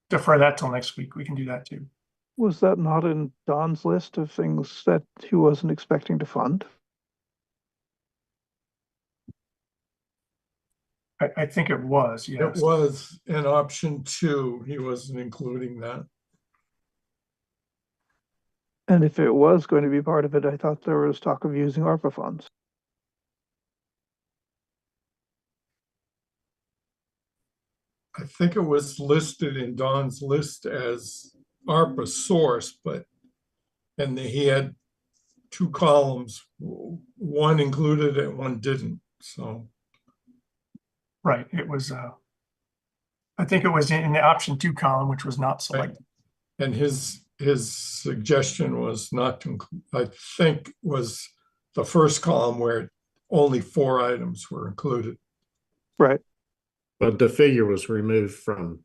defer that till next week, we can do that too. Was that not in Don's list of things that he wasn't expecting to fund? I think it was, yes. It was in option 2. He wasn't including that. And if it was going to be part of it, I thought there was talk of using ARPA funds. I think it was listed in Don's list as ARPA source, and he had two columns, one included and one didn't, so. Right, it was, I think it was in the option 2 column, which was not selected. And his suggestion was not to include, I think was the first column where only 4 items were included. Right. But the figure was removed from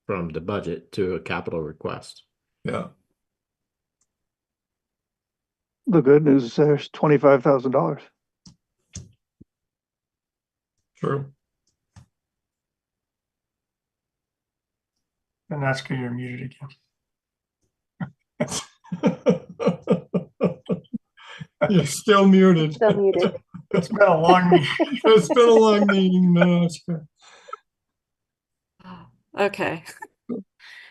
the budget to a capital request. Yeah. The good news is there's $25,000. True. And that's because you're muted again. You're still muted. Still muted. It's been a long meeting. It's been a long meeting. No, it's good. Okay.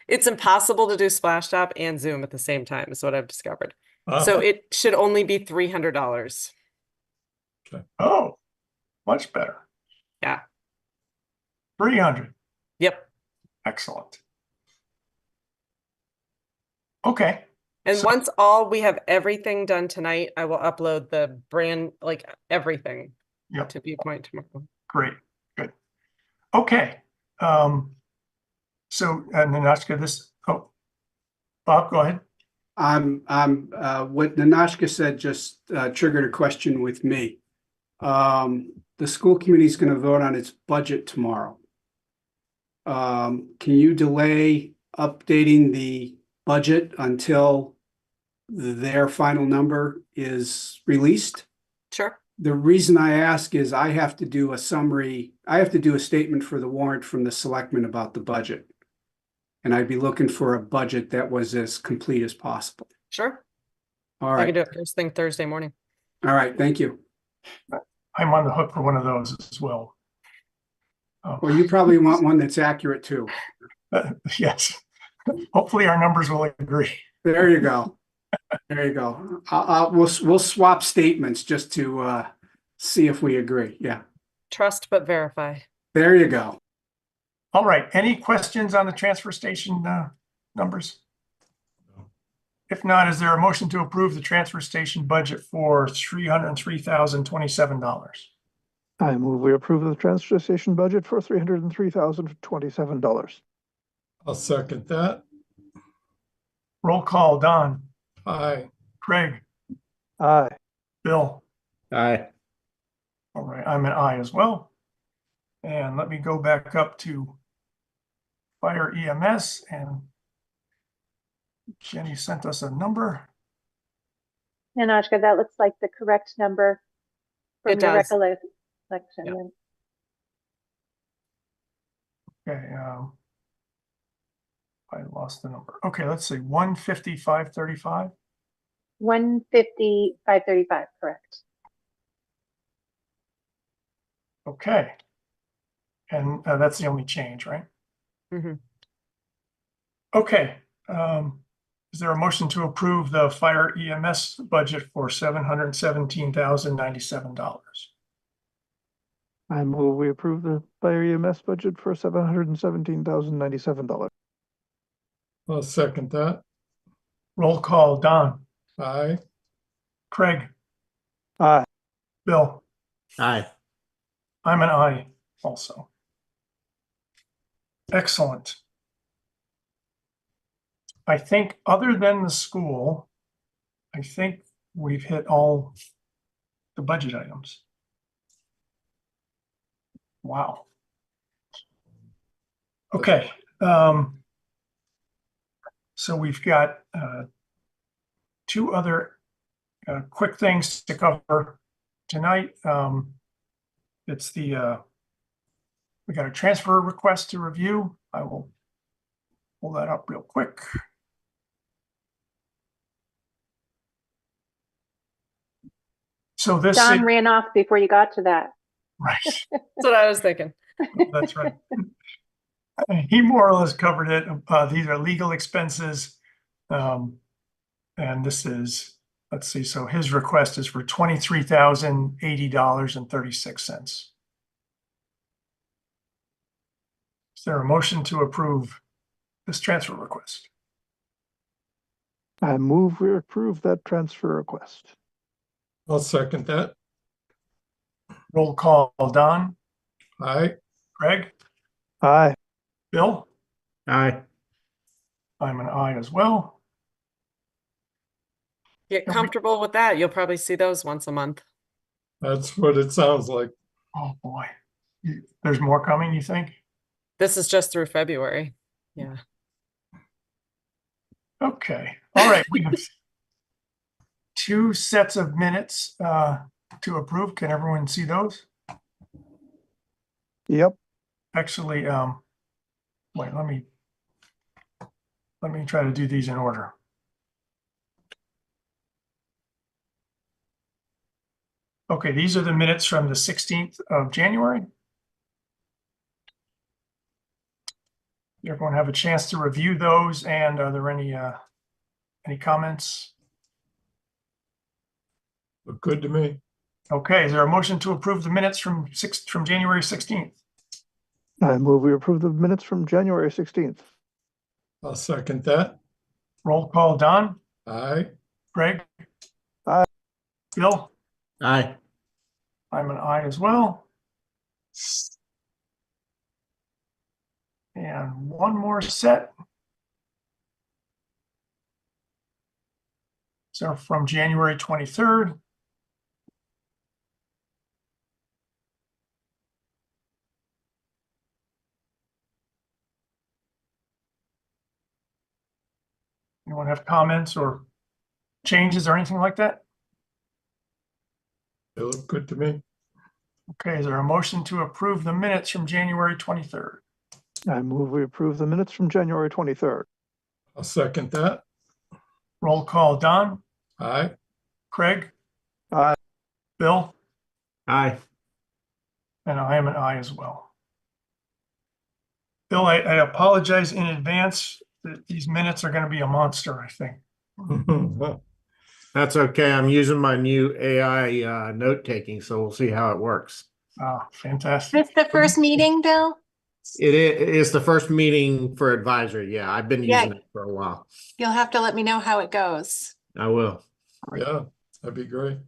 It's impossible to do Splashtop and Zoom at the same time, is what I've discovered. So it should only be $300. Oh, much better. Yeah. 300. Yep. Excellent. Okay. And So- once we have everything done tonight, I will upload the brand, like everything Yep. to Viewpoint tomorrow. Great. Good. Okay. So, and Nanashka, Bob, go ahead. What Nanashka said just triggered a question with me. The school committee is going to vote on its budget tomorrow. Can you delay updating the budget until their final number is released? Sure. The reason I ask is I have to do a summary, I have to do a statement for the warrant from the selectmen about the budget. And I'd be looking for a budget that was as complete as possible. Sure. All I right. can do it first thing Thursday morning. All right. Thank you. I'm on the hook for one of those as well. Well, you probably want one that's accurate too. Yes. Hopefully our numbers will agree. There you go. There you go. We'll swap statements just to see if we agree. Yeah. Trust but verify. There you go. All right. Any questions on the transfer station numbers? If not, is there a motion to approve the transfer station budget for $303,027? I move we approve the transfer station budget for $303,027. I'll second that. Roll call, Don, Aye. Craig, Aye. Bill. Aye. All right, I'm an aye as well. And let me go back up to Fire EMS, and Jenny sent us a number. Nanashka, that looks like the correct number from It your does. recollection. Yeah. Okay, I lost the number. Okay, let's see, 155.35. 150,535, correct. Okay. And that's the only change, right? Mm-hmm. Okay. Is there a motion to approve the fire EMS budget for $717,097? I move we approve the fire EMS budget for $717,097. I'll second that. Roll call, Don, Aye. Craig, Aye. Bill. Aye. I'm an aye also. Excellent. I think other than the school, I think we've hit all the budget items. Wow. Okay. So we've got two other quick things to cover tonight. It's we got a transfer request to review. I will pull that up real quick. So this, Don ran off before you got to that. right, That's what I was thinking. that's right. He more or less covered it. These are legal expenses. And this is, let's see, so his request is for $23,080.36. Is there a motion to approve this transfer request? I move we approve that transfer request. I'll second that. Roll call, Don, Aye. Greg, Aye. Bill? Aye. I'm an aye as well. Get comfortable with that. You'll probably see those once a month. That's what it sounds like. Oh, boy. There's more coming, you think? This is just through February. Yeah. Okay, all right, we have two sets of minutes to approve. Can everyone see those? Yep. Actually, wait, let me try to do these in order. Okay, these are the minutes from the 16th of January. Everyone have a chance to review those, and are there any comments? Look good to me. Okay, is there a motion to approve the minutes from January 16th? I move we approve the minutes from January 16th. I'll second that. Roll call, Don, Aye. Greg? Aye. Bill? Aye. I'm an aye as well. And one more set. So from January 23rd. Anyone have comments or changes or anything like that? They look good to me. Okay, is there a motion to approve the minutes from January 23rd? I move we approve the minutes from January 23rd. I'll second that. Roll call, Don, Aye. Craig? Aye. Bill? Aye. And I am an aye as well. Bill, I apologize in advance that these minutes are going to be a monster, I think. That's okay. I'm using my new AI note taking, so we'll see how it works. Fantastic. It's the first meeting, Bill? It is the first meeting for advisory. Yeah, I've been using it for a while. You'll have to let me know how it goes. I will. Yeah, that'd be great.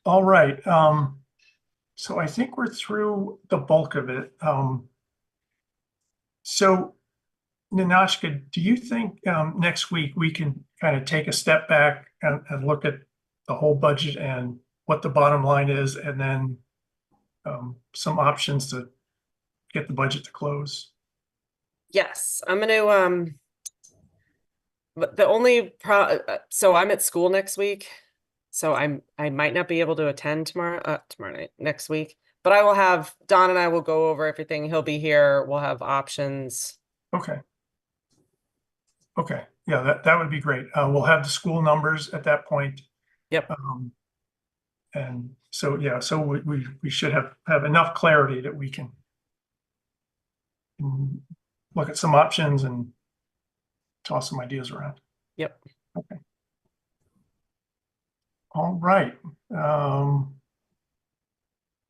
All right. So I think we're through the bulk of it. So Ninashka, do you think next week we can kind of take a step back and look at the whole budget and what the bottom line is, and then some options to get the budget to close? Yes, I'm gonna but the only so I'm at school next week, so I might not be able to attend tomorrow night, next week, but I will have Don and I will go over everything. He'll be here. We'll have options. Okay. Okay, yeah, that would be great. We'll have the school numbers at that point. Yep. And so, yeah, so we should have enough clarity that we can look at some options and toss some ideas around. Yep. Okay. All right.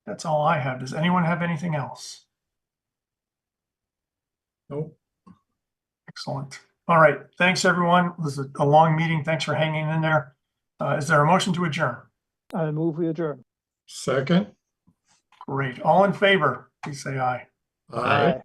That's all I have. Does anyone have anything else? Nope. Excellent. All right. Thanks, everyone. It was a long meeting. Thanks for hanging in there. Is there a motion to adjourn? I move we adjourn. Second. Great. All in favor, please say aye. Aye.